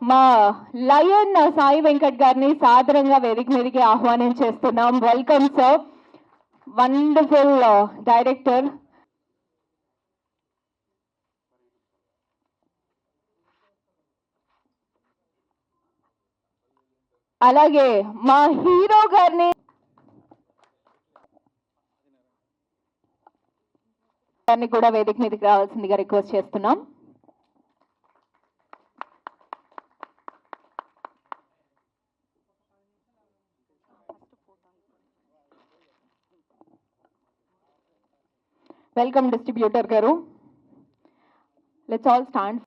మా లయన్ సాయి వెంకట్ గారిని సాదరంగా వేదిక మీదకి ఆహ్వానం చేస్తున్నాం. Welcome sir, wonderful director. అలాగే మా హీరో గారిని కూడా వేదిక మీదకి రావాల్సిందిగా రిక్వెస్ట్ చేస్తున్నాం. వెల్కమ్ డిస్ట్రిబ్యూటర్ గారు. Let's all stand.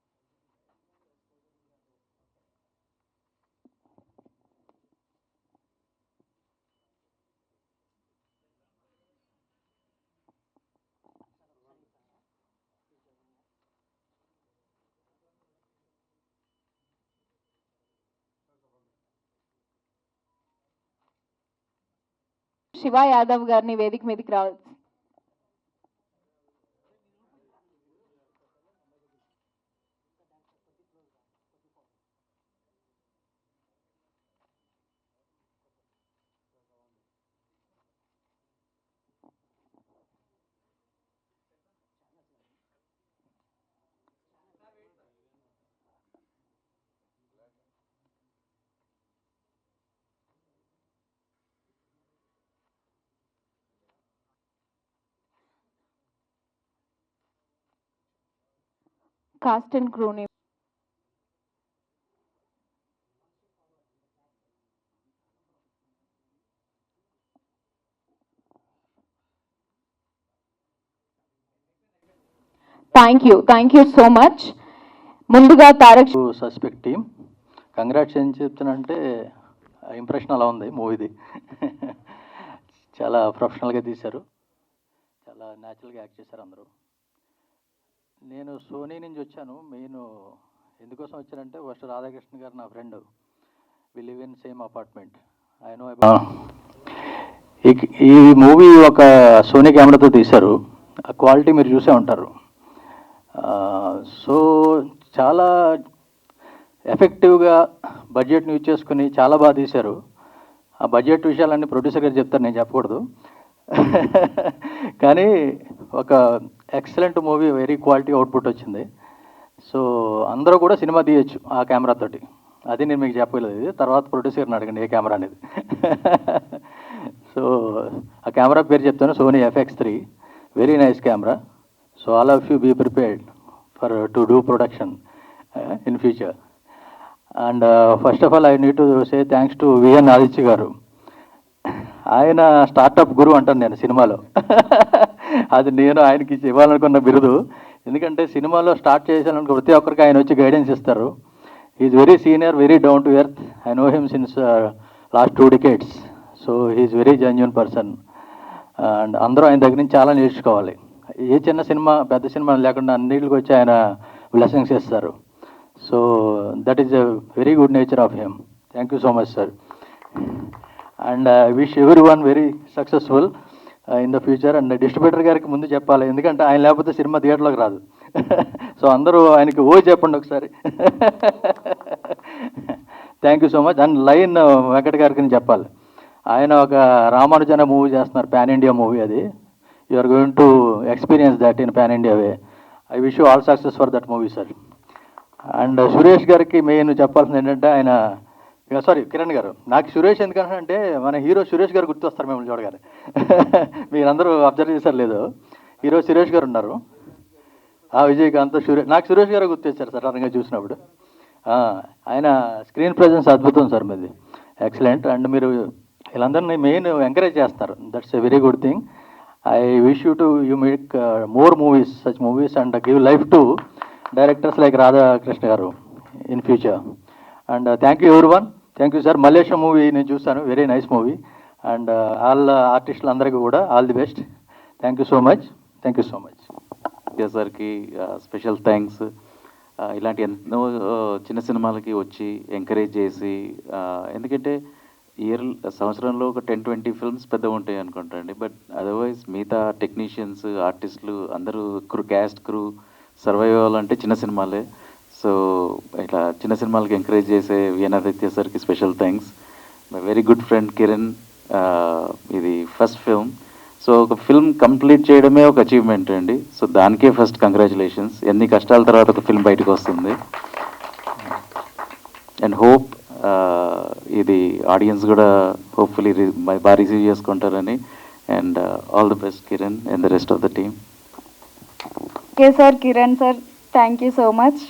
Shiva Yadav గారిని వేదిక మీదకి రావాలి. కాస్ట్ అండ్ క్రూని థ్యాంక్ యూ సో మచ్. ముందుగా తారక్ సస్పెక్ట్ టీమ్ కంగ్రాట్స్ ఏం చెప్తానంటే ఇంప్రెషన్ అలా ఉంది మూవీది. చాలా ప్రొఫెషనల్గా తీశారు, చాలా న్యాచురల్గా యాక్ట్ చేశారు అందరూ. నేను సోనీ నుంచి వచ్చాను. మెయిన్ ఎందుకోసం వచ్చానంటే ఫస్ట్ రాధాకృష్ణ గారు నా friend, we live in same apartment. I know ఈ మూవీ ఒక సోనీ కెమెరాతో తీశారు. ఆ క్వాలిటీ మీరు చూసే ఉంటారు. సో చాలా ఎఫెక్టివ్గా బడ్జెట్ని యూజ్ చేసుకుని చాలా బాగా తీశారు. ఆ బడ్జెట్ విషయాలన్నీ ప్రొడ్యూసర్ గారు చెప్తారు, నేను చెప్పకూడదు. కానీ ఒక excellent movie, very quality output వచ్చింది. సో అందరూ కూడా సినిమా తీయచ్చు ఆ కెమెరాతోటి. అది నేను మీకు చెప్పలేదు. ఇది తర్వాత ప్రొడ్యూసర్ని అడగండి ఏ కెమెరా అనేది. సో ఆ కెమెరా పేరు చెప్తాను, Sony FX3. Very nice camera. So all of you be prepared for to do production in future. And first of all I need to say thanks to VN Aditya గారు. ఆయన startup గురు అంటాను నేను సినిమాలో. అది నేను ఆయనకి ఇవ్వాలనుకున్న బిరుదు. ఎందుకంటే సినిమాలో స్టార్ట్ చేశాను ప్రతి ఒక్కరికి ఆయన వచ్చి గైడెన్స్ ఇస్తారు. Is very senior, very down to earth. I know him since last 2 decades. So he's very genuine person. And అందరూ ఆయన దగ్గర నుంచి చాలా నేర్చుకోవాలి. ఏ చిన్న సినిమా పెద్ద సినిమా లేకుండా అన్నిటికి వచ్చి ఆయన బ్లెస్సింగ్స్ ఇస్తారు. So that is a very good nature of him. Thank you so much sir. And I wish every one very successful in the future. And distributor గారికి ముందు చెప్పాలి, ఎందుకంటే ఆయన లేకపోతే సినిమా థియేటర్లోకి రాదు. సో అందరూ ఆయనకి ఓ చెప్పండి ఒకసారి. Thank you so much. And Lion Venkat గారికి చెప్పాలి, ఆయన ఒక రామానుజన మూవీ చేస్తున్నారు, పాన్ ఇండియా మూవీ. అది you are going to experience that in pan India way. I wish you all success for that movie sir. And Suresh గారికి మెయిన్ చెప్పాల్సింది ఏంటంటే, ఆయన సారీ కిరణ్ గారు, నాకు సురేష్ ఎందుకంటే మన హీరో సురేష్ గారు గుర్తొస్తారు మిమ్మల్ని చూడగానే. మీరందరూ అబ్జర్వ్ చేశారు లేదు, హీరో సురేష్ గారు ఉన్నారు. విజయకాంత్ నాకు సురేష్ గారు గుర్తొచ్చారు సార్ సడన్గా చూసినప్పుడు. ఆయన స్క్రీన్ ప్రెజెన్స్ అద్భుతం సార్ మీది, ఎక్సలెంట్. అండ్ మీరు వీళ్ళందరినీ మెయిన్ ఎంకరేజ్ చేస్తారు, that's a very good thing. I wish you to you make more movies, such movies, and give life to directors like Radhakrishna గారు in future. And thank you everyone. Thank you sir. Malaysia movie నేను చూశాను, very nice movie. And all ఆర్టిస్టులు అందరికీ కూడా all the best. Thank you so much. Thank you so much. సార్కి special thanks. ఇలాంటి ఎన్నో చిన్న సినిమాలకి వచ్చి ఎంకరేజ్ చేసి, ఎందుకంటే సంవత్సరంలో ఒక 10-20 ఫిల్మ్స్ పెద్దగా ఉంటాయి అనుకుంటా అండి. బట్ అదర్వైజ్ మిగతా టెక్నీషియన్స్, ఆర్టిస్టులు అందరూ క్యాస్ట్ క్రూ సర్వైవ్ అవ్వాలంటే చిన్న సినిమాలే. సో ఇట్లా చిన్న సినిమాలకి ఎంకరేజ్ చేసే విఎన్ఆదిత్య సార్కి special thanks. My very good friend Kiran, ఇది ఫస్ట్ ఫిల్మ్. సో ఒక ఫిల్మ్ కంప్లీట్ చేయడమే ఒక అచీవ్మెంట్ అండి. సో దానికే ఫస్ట్ కంగ్రాచులేషన్స్. ఎన్ని కష్టాల తర్వాత ఒక ఫిల్మ్ బయటకు వస్తుంది. అండ్ హోప్ ఇది ఆడియన్స్ కూడా హోప్ఫుల్లీ బాగా రిసీవ్ చేసుకుంటారని. And all the best Kiran and the rest of the team. Okay sir, Kiran sir, thank you so much.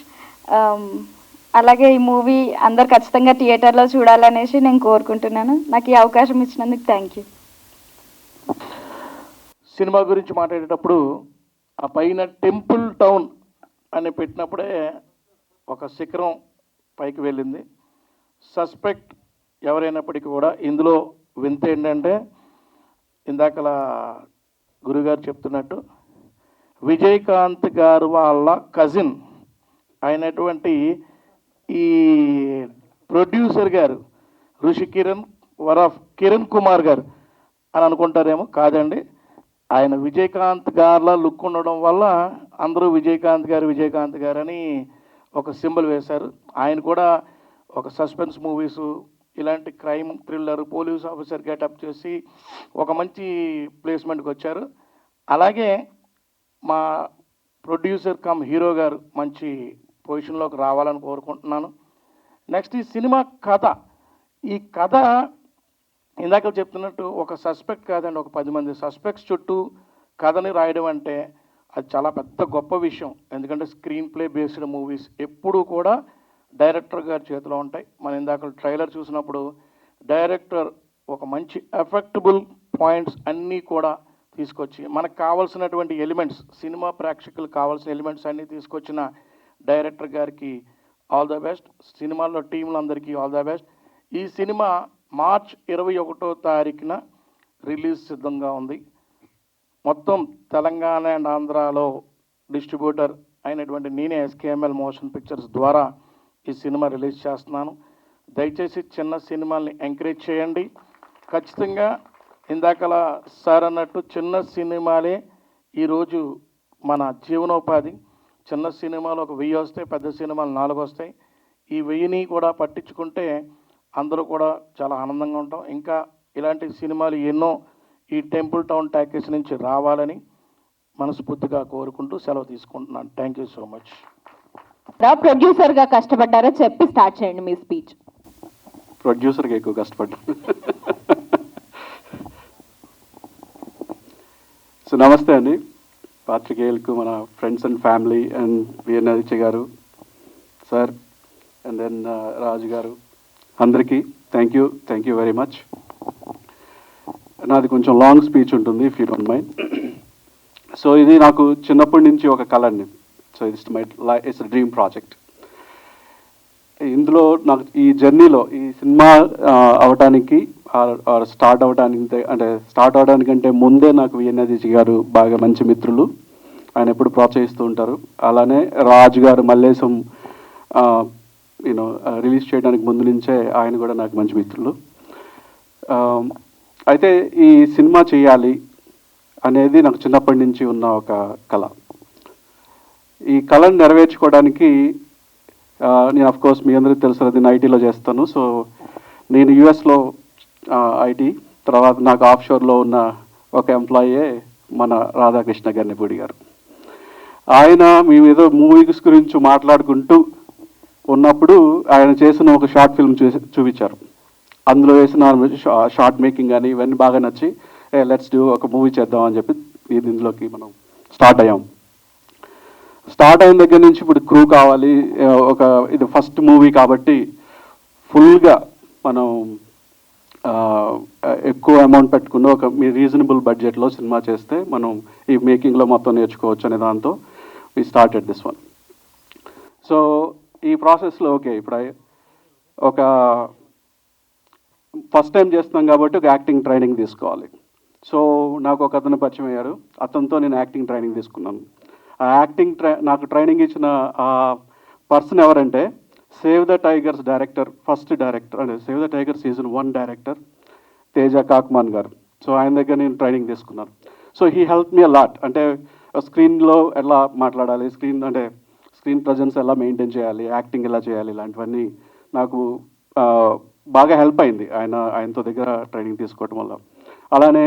అలాగే ఈ మూవీ అందరు ఖచ్చితంగా థియేటర్లో చూడాలనేసి నేను కోరుకుంటున్నాను. నాకు ఈ అవకాశం ఇచ్చినందుకు థ్యాంక్ యూ. సినిమా గురించి మాట్లాడేటప్పుడు ఆ పైన టెంపుల్ టౌన్ అని పెట్టినప్పుడే ఒక శిఖరం పైకి వెళ్ళింది. సస్పెక్ట్ ఎవరైనప్పటికీ కూడా ఇందులో వింత ఏంటంటే, ఇందాకలా గురుగారు చెప్తున్నట్టు విజయకాంత్ గారు వాళ్ళ కజిన్ అయినటువంటి ఈ ప్రొడ్యూసర్ గారు ఋషి కిరణ్ వరఫ్ కిరణ్ కుమార్ గారు అని అనుకుంటారేమో. కాదండి, ఆయన విజయకాంత్ గారిలా లుక్ ఉండడం వల్ల అందరూ విజయకాంత్ గారు అని ఒక సింబల్ వేశారు. ఆయన కూడా ఒక సస్పెన్స్ మూవీసు, ఇలాంటి crime thriller, police officer getup చేసి ఒక మంచి ప్లేస్మెంట్కి వచ్చారు. అలాగే మా ప్రొడ్యూసర్ కమ్ హీరో గారు మంచి పొజిషన్లోకి రావాలని కోరుకుంటున్నాను. నెక్స్ట్ ఈ సినిమా కథ, ఈ కథ ఇందాక చెప్తున్నట్టు ఒక సస్పెక్ట్ కాదండి, ఒక 10 మంది సస్పెక్ట్స్ చుట్టూ కథని రాయడం అంటే అది చాలా పెద్ద గొప్ప విషయం. ఎందుకంటే స్క్రీన్ ప్లే బేస్డ్ మూవీస్ ఎప్పుడూ కూడా డైరెక్టర్ గారి చేతిలో ఉంటాయి. మనం ఇందాక ట్రైలర్ చూసినప్పుడు డైరెక్టర్ ఒక మంచి ఎఫెక్టబుల్ పాయింట్స్ అన్నీ కూడా తీసుకొచ్చి మనకు కావాల్సినటువంటి ఎలిమెంట్స్, సినిమా ప్రేక్షకులకు కావాల్సిన ఎలిమెంట్స్ అన్నీ తీసుకొచ్చిన డైరెక్టర్ గారికి ఆల్ ద బెస్ట్. సినిమాల్లో టీంలందరికీ ఆల్ ద బెస్ట్. ఈ సినిమా మార్చ్ 21వ తారీఖున రిలీజ్ సిద్ధంగా ఉంది. మొత్తం తెలంగాణ అండ్ ఆంధ్రాలో డిస్ట్రిబ్యూటర్ అయినటువంటి నేనే ఎస్కేఎంఎల్ మోషన్ పిక్చర్స్ ద్వారా ఈ సినిమా రిలీజ్ చేస్తున్నాను. దయచేసి చిన్న సినిమాల్ని ఎంకరేజ్ చేయండి. ఖచ్చితంగా ఇందాకలా సార్ అన్నట్టు చిన్న సినిమాలే ఈరోజు మన జీవనోపాధి. చిన్న సినిమాలు ఒక 1000 వస్తాయి, పెద్ద సినిమాలు 4 వస్తాయి. ఈ 1000ని కూడా పట్టించుకుంటే అందరూ కూడా చాలా ఆనందంగా ఉంటాం. ఇంకా ఇలాంటి సినిమాలు ఎన్నో ఈ టెంపుల్ టౌన్ టాకీస్ నుంచి రావాలని మనస్ఫూర్తిగా కోరుకుంటూ సెలవు తీసుకుంటున్నాను. Thank you so much. ప్రొడ్యూసర్గా కష్టపడ్డారో చెప్పి స్టార్ట్ చేయండి మీ స్పీచ్. ప్రొడ్యూసర్గా ఎక్కువ కష్టపడ్డాను. సో నమస్తే అండి పాత్రికేయులకు, మన ఫ్రెండ్స్ అండ్ ఫ్యామిలీ అండ్ విఎన్ఆదిత్య గారు సార్ అండ్ దెన్ రాజు గారు, అందరికీ థ్యాంక్ యూ వెరీ మచ్. నాది కొంచెం లాంగ్ స్పీచ్ ఉంటుంది, if you don't mind. So ఇది నాకు చిన్నప్పటి నుంచి ఒక కళ అండి. So it's dream project. ఇందులో నాకు ఈ జర్నీలో ఈ సినిమా అవడానికి స్టార్ట్ అవడానికంటే ముందే నాకు విఎన్ఆదిత్య గారు బాగా మంచి మిత్రులు. ఆయన ఎప్పుడు ప్రోత్సహిస్తూ ఉంటారు. అలానే రాజు గారు మల్లేశం రిలీజ్ చేయడానికి ముందు నుంచే ఆయన కూడా నాకు మంచి మిత్రులు. అయితే ఈ సినిమా చేయాలి అనేది నాకు చిన్నప్పటి నుంచి ఉన్న ఒక కళ. ఈ కళను నెరవేర్చుకోవడానికి నేను అఫ్కోర్స్ మీ అందరికీ తెలుసు, నేను ఐటీలో చేస్తాను. సో నేను యూఎస్లో ఐటీ, తర్వాత నాకు ఆఫ్షోర్లో ఉన్న ఒక ఎంప్లాయే మన రాధాకృష్ణ గన్నెపూడి గారు. ఆయన మేము ఏదో మూవీస్ గురించి మాట్లాడుకుంటూ ఉన్నప్పుడు ఆయన చేసిన ఒక షార్ట్ ఫిల్మ్ చూపించారు. అందులో వేసిన షార్ట్ మేకింగ్ కానీ ఇవన్నీ బాగా నచ్చి లెట్స్ డూ ఒక మూవీ చేద్దాం అని చెప్పి ఇందులోకి మనం స్టార్ట్ అయ్యాం. స్టార్ట్ అయిన దగ్గర నుంచి ఇప్పుడు క్రూ కావాలి, ఇది ఫస్ట్ మూవీ కాబట్టి ఫుల్గా మనం ఎక్కువ అమౌంట్ పెట్టుకుని ఒక రీజనబుల్ బడ్జెట్లో సినిమా చేస్తే మనం ఈ మేకింగ్లో మొత్తం నేర్చుకోవచ్చు అనే దాంతో we started this one. So ఈ ప్రాసెస్లో ఇప్పుడు ఒక ఫస్ట్ టైం చేస్తున్నాం కాబట్టి ఒక యాక్టింగ్ ట్రైనింగ్ తీసుకోవాలి. సో నాకు ఒక అతను పరిచయం అయ్యారు, అతనితో నేను యాక్టింగ్ ట్రైనింగ్ తీసుకున్నాను. ఆ యాక్టింగ్ నాకు ట్రైనింగ్ ఇచ్చిన ఆ పర్సన్ ఎవరంటే save the tigers director, first director అంటే save the tiger season 1 director Teja Kakumanu గారు. సో ఆయన దగ్గర నేను ట్రైనింగ్ తీసుకున్నాను. So he help me a lot. అంటే స్క్రీన్లో ఎలా మాట్లాడాలి, స్క్రీన్ ప్రజెన్స్ ఎలా మెయింటైన్ చేయాలి, యాక్టింగ్ ఎలా చేయాలి, ఇలాంటివన్నీ నాకు బాగా హెల్ప్ అయింది ఆయనతో దగ్గర ట్రైనింగ్ తీసుకోవటం వల్ల. అలానే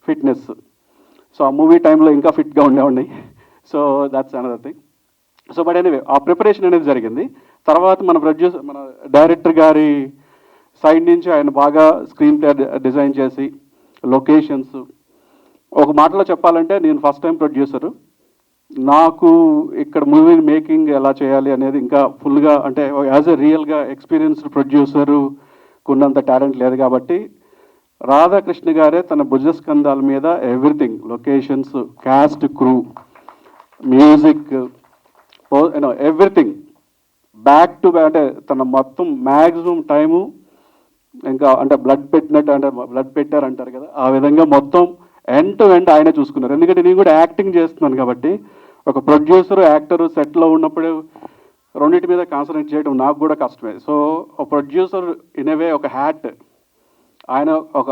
ఫిట్నెస్, సో ఆ మూవీ టైంలో ఇంకా ఫిట్గా ఉండేవాడిని. So that's another thing. So but anyway ఆ ప్రిపరేషన్ అనేది జరిగింది. తర్వాత మన డైరెక్టర్ గారి సైడ్ నుంచి ఆయన బాగా స్క్రీన్ ప్లే డిజైన్ చేసి లొకేషన్స్, ఒక మాటలో చెప్పాలంటే నేను ఫస్ట్ టైం ప్రొడ్యూసరు. నాకు ఇక్కడ మూవీ మేకింగ్ ఎలా చేయాలి అనేది ఇంకా ఫుల్గా, అంటే యాజ్ ఎ రియల్గా ఎక్స్పీరియన్స్డ్ ప్రొడ్యూసరు కొన్నంత టాలెంట్ లేదు కాబట్టి రాధాకృష్ణ గారే తన భుజస్కంధాల మీద everything, locations, caste, crew, music, everything back to back, అంటే తన మొత్తం మ్యాక్సిమం టైము ఇంకా అంటే బ్లడ్ పెట్టినట్టు, అంటే బ్లడ్ పెట్టారంటారు కదా, ఆ విధంగా మొత్తం ఎండ్ టు ఎండ్ ఆయనే చూసుకున్నారు. ఎందుకంటే నేను కూడా యాక్టింగ్ చేస్తున్నాను కాబట్టి ఒక ప్రొడ్యూసర్, యాక్టరు సెట్లో ఉన్నప్పుడు రెండింటి మీద కాన్సన్ట్రేట్ చేయడం నాకు కూడా కష్టమే. సో ఒక ప్రొడ్యూసర్ ఇన్ వే ఒక హ్యాట్ ఆయన ఒక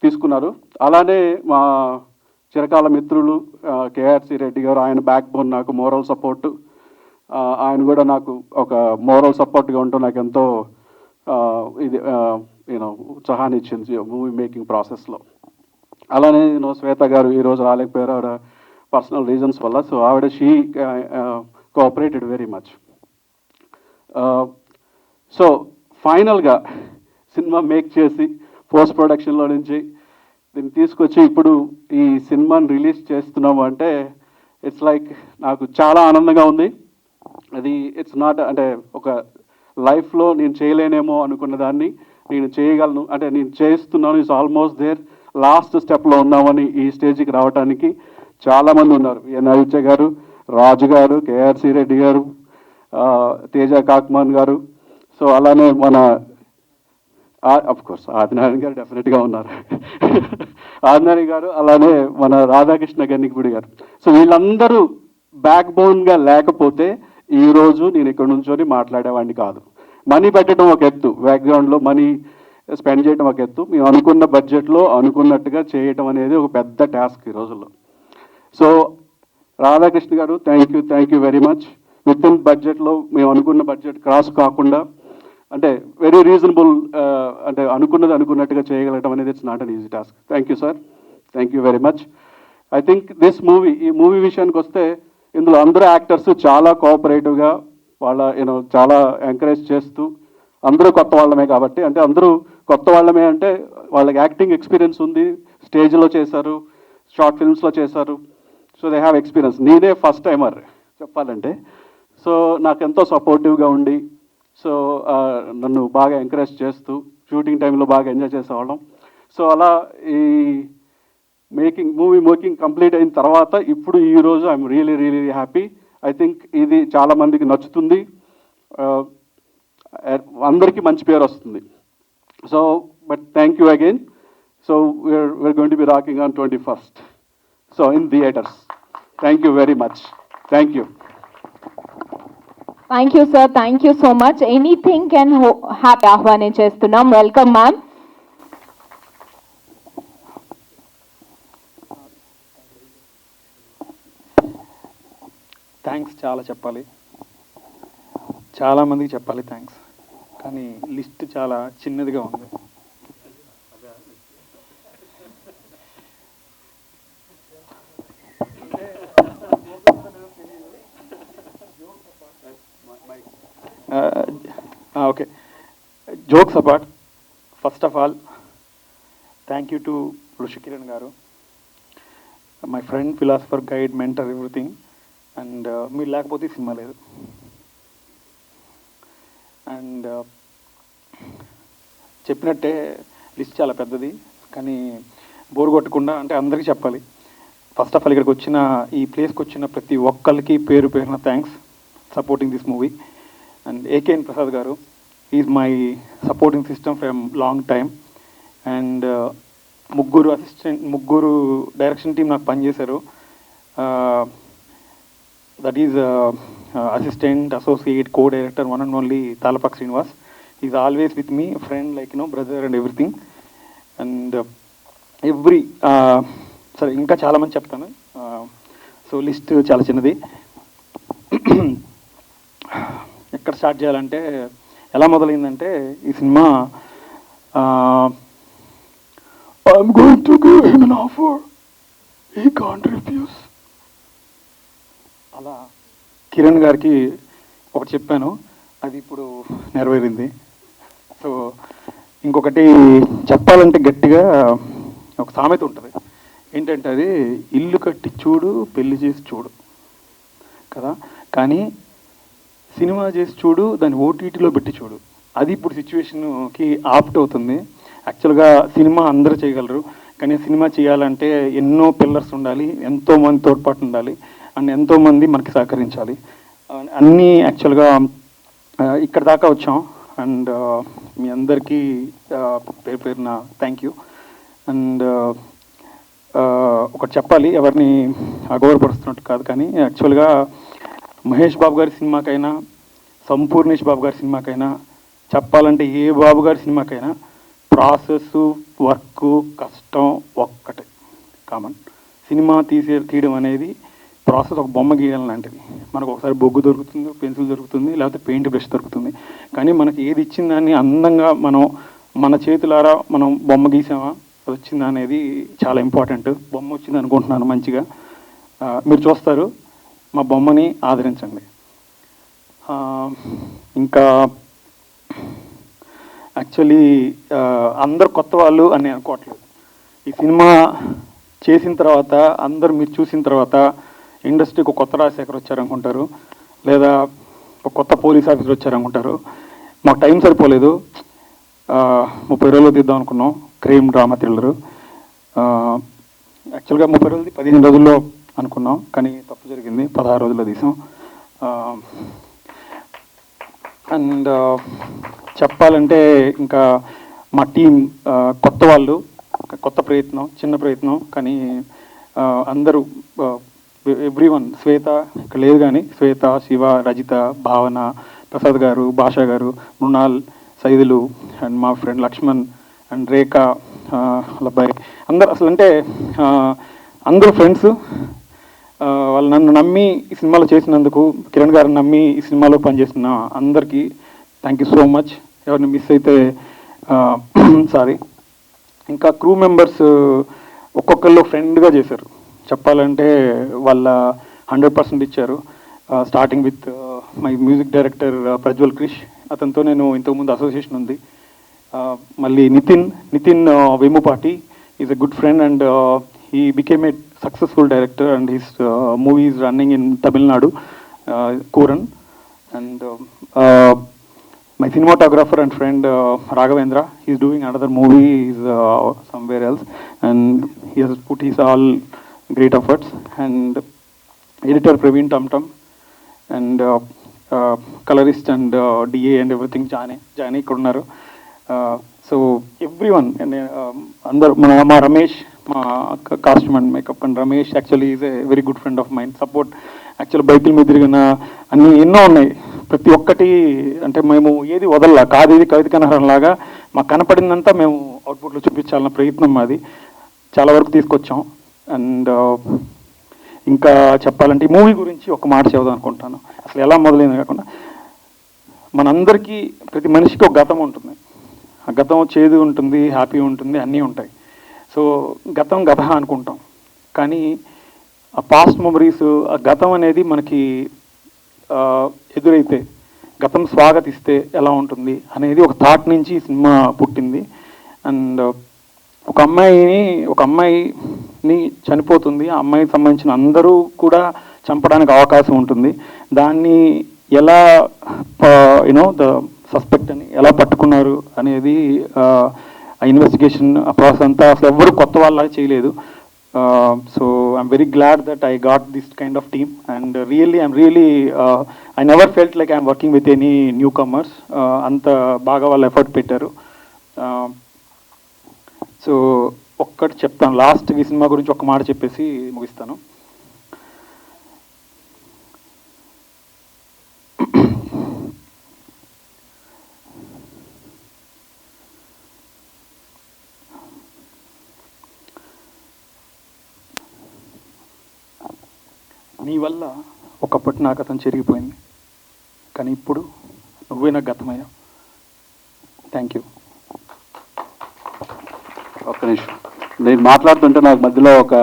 తీసుకున్నారు. అలానే మా చిరకాల మిత్రులు కేఆర్సి రెడ్డి గారు, ఆయన బ్యాక్ బోన్, నాకు మోరల్ సపోర్ట్. ఆయన కూడా నాకు ఒక మోరల్ సపోర్ట్గా ఉంటూ నాకు ఎంతో ఇది ఉత్సాహాన్ని ఇచ్చింది మూవీ మేకింగ్ ప్రాసెస్లో. అలానే శ్వేత గారు ఈరోజు రాలేకపోయారు, ఆవిడ పర్సనల్ రీజన్స్ వల్ల. సో ఆవిడ she cooperated very much. So ఫైనల్గా సినిమా మేక్ చేసి పోస్ట్ ప్రొడక్షన్లో నుంచి దీన్ని తీసుకొచ్చి ఇప్పుడు ఈ సినిమాని రిలీజ్ చేస్తున్నాము అంటే ఇట్స్ లైక్ నాకు చాలా ఆనందంగా ఉంది. అది ఇట్స్ నాట్, అంటే ఒక లైఫ్లో నేను చేయలేనేమో అనుకున్న దాన్ని నేను చేయగలను, అంటే నేను చేస్తున్నాను. ఇట్స్ ఆల్మోస్ట్ దేర్, లాస్ట్ స్టెప్లో ఉన్నామని ఈ స్టేజ్కి రావడానికి చాలామంది ఉన్నారు. ఎన్ ఆదిత్య గారు, రాజు గారు, కేఆర్సి రెడ్డి గారు, తేజ కాక్మాన్ గారు, సో అలానే మన కోర్స్ ఆదినారాయణ గారు డెఫినెట్గా ఉన్నారు, ఆదినారాయణ గారు, అలానే మన రాధాకృష్ణ గన్నికిపూడి గారు. సో వీళ్ళందరూ బ్యాక్ బోన్గా లేకపోతే ఈరోజు నేను ఇక్కడ నుంచొని మాట్లాడేవాడిని కాదు. మనీ పెట్టడం ఒక ఎత్తు, బ్యాక్గ్రౌండ్లో మనీ స్పెండ్ చేయడం ఒక ఎత్తు, మేము అనుకున్న బడ్జెట్లో అనుకున్నట్టుగా చేయటం అనేది ఒక పెద్ద టాస్క్ ఈ రోజుల్లో. సో రాధాకృష్ణ గారు thank you very much. With in బడ్జెట్లో మేము అనుకున్న బడ్జెట్ క్రాస్ కాకుండా, అంటే వెరీ రీజనబుల్, అంటే అనుకున్నట్టుగా చేయగలగడం అనేది it's not an easy task. Thank you sir, thank you very much. I think ఈ మూవీ విషయానికి వస్తే ఇందులో అందరూ యాక్టర్స్ చాలా కోఆపరేటివ్గా, వాళ్ళ చాలా ఎంకరేజ్ చేస్తూ, అందరూ కొత్త వాళ్ళమే కాబట్టి, అంటే అందరూ కొత్త వాళ్ళమే అంటే వాళ్ళకి యాక్టింగ్ ఎక్స్పీరియన్స్ ఉంది, స్టేజ్లో చేశారు, షార్ట్ ఫిల్మ్స్లో చేశారు, సో దే హ్యావ్ ఎక్స్పీరియన్స్. నేనే ఫస్ట్ టైమర్ చెప్పాలంటే. సో నాకు ఎంతో సపోర్టివ్గా ఉండి, సో నన్ను బాగా ఎంకరేజ్ చేస్తూ షూటింగ్ టైంలో బాగా ఎంజాయ్ చేసేవాళ్ళం. సో అలా ఈ మూవీ మేకింగ్ కంప్లీట్ అయిన తర్వాత ఇప్పుడు ఈరోజు I'm really happy. I think ఇది చాలామందికి నచ్చుతుంది, అందరికీ మంచి పేరు వస్తుంది. So but thank you again. So we're going to be rocking on 21st. So in theaters. Thank you very much. Thank you. Thank you sir, thank you so much. Anything can happy ఆహ్వానించేస్తున్నాం. Welcome ma'am. Thanks చాలా చెప్పాలి, చాలామందికి చెప్పాలి thanks, కానీ list చాలా చిన్నదిగా ఉంది. Okay, jokes apart, first of all thank you to Rishikiran గారు, my friend, philosopher, guide, mentor, everything. And మీరు లేకపోతే సినిమా లేదు. అండ్ చెప్పినట్టే లిస్ట్ చాలా పెద్దది, కానీ బోర్ కొట్టకుండా అంటే అందరికీ చెప్పాలి. ఫస్ట్ ఆఫ్ ఆల్ ఇక్కడికి వచ్చిన, ఈ ప్లేస్కి వచ్చిన ప్రతి ఒక్కరికి పేరు పేరున thanks supporting this movie. And AKN Prasad గారు, is my supporting system from long time. And ముగ్గురు డైరెక్షన్ టీం నాకు పనిచేశారు. That is assistant, associate, co-director, one and only Talapak Srinivas. He's always with me, friend, like brother and everything. And సరే ఇంకా చాలామంది చెప్తాను. So list చాలా చిన్నది. ఎక్కడ స్టార్ట్ చేయాలంటే ఎలా మొదలైందంటే ఈ cinema I'm going to give him N offer he can't refuse. అలా కిరణ్ గారికి ఒకటి చెప్పాను, అది ఇప్పుడు నెరవేరింది. సో ఇంకొకటి చెప్పాలంటే గట్టిగా ఒక సామెత ఉంటుంది, ఏంటంటే అది ఇల్లు కట్టి చూడు పెళ్లి చేసి చూడు కదా, కానీ సినిమా చేసి చూడు దాన్ని ఓటీటీలో పెట్టి చూడు, అది ఇప్పుడు సిచ్యువేషన్కి ఆప్ట్ అవుతుంది. యాక్చువల్గా సినిమా అందరూ చేయగలరు, కానీ సినిమా చేయాలంటే ఎన్నో పిల్లర్స్ ఉండాలి, ఎంతోమంది తోడ్పాటు ఉండాలి, అండ్ ఎంతోమంది మనకి సహకరించాలి. అన్నీ యాక్చువల్గా ఇక్కడ దాకా వచ్చాం. అండ్ మీ అందరికీ పేరు పేరున థ్యాంక్ యూ. అండ్ ఒకటి చెప్పాలి, ఎవరిని అగౌరవపరుస్తున్నట్టు కాదు, కానీ యాక్చువల్గా మహేష్ బాబు గారి సినిమాకైనా సంపూర్ణేష్ బాబు గారి సినిమాకైనా చెప్పాలంటే ఏ బాబు గారి సినిమాకైనా ప్రాసెస్ వర్క్ కష్టం ఒక్కటే కామన్. సినిమా తీయడం అనేది ప్రాసెస్ ఒక బొమ్మ గీయడం లాంటిది. మనకు ఒకసారి బొగ్గు దొరుకుతుంది, పెన్సిల్ దొరుకుతుంది, లేకపోతే పెయింట్ బ్రష్ దొరుకుతుంది, కానీ మనకి ఏది ఇచ్చిన దాన్ని అందంగా మనం మన చేతులారా మనం బొమ్మ గీసామా వచ్చిందా అనేది చాలా ఇంపార్టెంట్. బొమ్మ వచ్చింది అనుకుంటున్నాను మంచిగా, మీరు చూస్తారు, మా బొమ్మని ఆదరించండి. ఇంకా యాక్చువల్లీ అందరు కొత్త వాళ్ళు అని అనుకోవట్లేదు. ఈ సినిమా చేసిన తర్వాత అందరు మీరు చూసిన తర్వాత ఇండస్ట్రీకి ఒక కొత్త రాజశేఖర్ వచ్చారనుకుంటారు, లేదా ఒక కొత్త పోలీస్ ఆఫీసర్ వచ్చారనుకుంటారు. మాకు టైం సరిపోలేదు, 30 రోజులు తీద్దాం అనుకున్నాం క్రైమ్ డ్రామా థ్రిల్లరు. యాక్చువల్గా 30 రోజులది 15 రోజుల్లో అనుకున్నాం, కానీ తప్పు జరిగింది, 16 రోజుల్లో తీసాం. అండ్ చెప్పాలంటే ఇంకా మా టీం కొత్త వాళ్ళు, కొత్త ప్రయత్నం, చిన్న ప్రయత్నం, కానీ అందరూ ఎవ్రీవన్, శ్వేత ఇక్కడ లేదు కానీ శ్వేత, శివ, రజిత, భావన, ప్రసాద్ గారు, భాషా గారు, మృణాల్, సైదులు, అండ్ మా ఫ్రెండ్ లక్ష్మణ్ అండ్ రేఖ, అబ్బాయి, అందరు అసలు అంటే అందరూ ఫ్రెండ్స్. వాళ్ళు నన్ను నమ్మి ఈ సినిమాలో చేసినందుకు, కిరణ్ గారిని నమ్మి ఈ సినిమాలో పనిచేసిన అందరికీ థ్యాంక్ యూ సో మచ్. ఎవరిని మిస్ అయితే సారీ. ఇంకా క్రూ మెంబర్స్ ఒక్కొక్కళ్ళు ఫ్రెండ్గా చేశారు. చెప్పాలంటే వాళ్ళ 100% ఇచ్చారు. Starting with my music director Prajwal Krish, అతనితో నేను ఇంతకుముందు అసోసియేషన్ ఉంది. మళ్ళీ Nitin Vemupati is a good friend and he became a successful director and his movie is running in Tamil Nadu, Koran. And my cinematographer and friend Raghavendra, he is doing another movie, is somewhere else, and he has put his all great efforts. And editor Praveen Tamtam, and colorist and DA and everything Jani ikkunaru. So everyone, and andaru ma Ramesh, మా costume and makeup and Ramesh actually is a very good friend of mind. Support actually బైకుల మీద తిరిగిన అన్నీ ఎన్నో ఉన్నాయి. ప్రతి ఒక్కటి అంటే మేము ఏది వదల్లా, కాదు ఇది కవిత కనహరం లాగా మాకు కనపడిందంతా మేము అవుట్పుట్లో చూపించాలన్న ప్రయత్నం మాది. చాలా వరకు తీసుకొచ్చాం. అండ్ ఇంకా చెప్పాలంటే ఈ మూవీ గురించి ఒక మాట చెబుదాం అనుకుంటాను. అసలు ఎలా మొదలైంది కాకుండా, మనందరికీ ప్రతి మనిషికి ఒక గతం ఉంటుంది. ఆ గతం చేదు ఉంటుంది, హ్యాపీ ఉంటుంది, అన్నీ ఉంటాయి. సో గతం గత అనుకుంటాం, కానీ ఆ పాస్ట్ మెమరీస్, ఆ గతం అనేది మనకి ఎదురైతే, గతం స్వాగతిస్తే ఎలా ఉంటుంది అనేది ఒక థాట్ నుంచి సినిమా పుట్టింది. అండ్ ఒక అమ్మాయిని చనిపోతుంది, ఆ అమ్మాయికి సంబంధించిన అందరూ కూడా చంపడానికి అవకాశం ఉంటుంది. దాన్ని ఎలా యూనో ద సస్పెక్ట్ అని ఎలా పట్టుకున్నారు అనేది ఆ ఇన్వెస్టిగేషన్, ఆ ప్రాసెస్ అంతా అసలు ఎవరు కొత్త వాళ్ళలాగా చేయలేదు. So I'm very glad that I got this kind of team. And I'm really I never felt like I'm working with any new comers. అంత బాగా వాళ్ళు ఎఫర్ట్ పెట్టారు. సో ఒక్కటి చెప్తాను, లాస్ట్ ఈ సినిమా గురించి ఒక మాట చెప్పేసి ముగిస్తాను. నీ వల్ల ఒకప్పటి నాకు అతను చెరిగిపోయింది, కానీ ఇప్పుడు నువ్వే నాకు గతమయ్యావు. Thank you. ఒక్క నిమిషం, నేను మాట్లాడుతుంటే నాకు మధ్యలో ఒక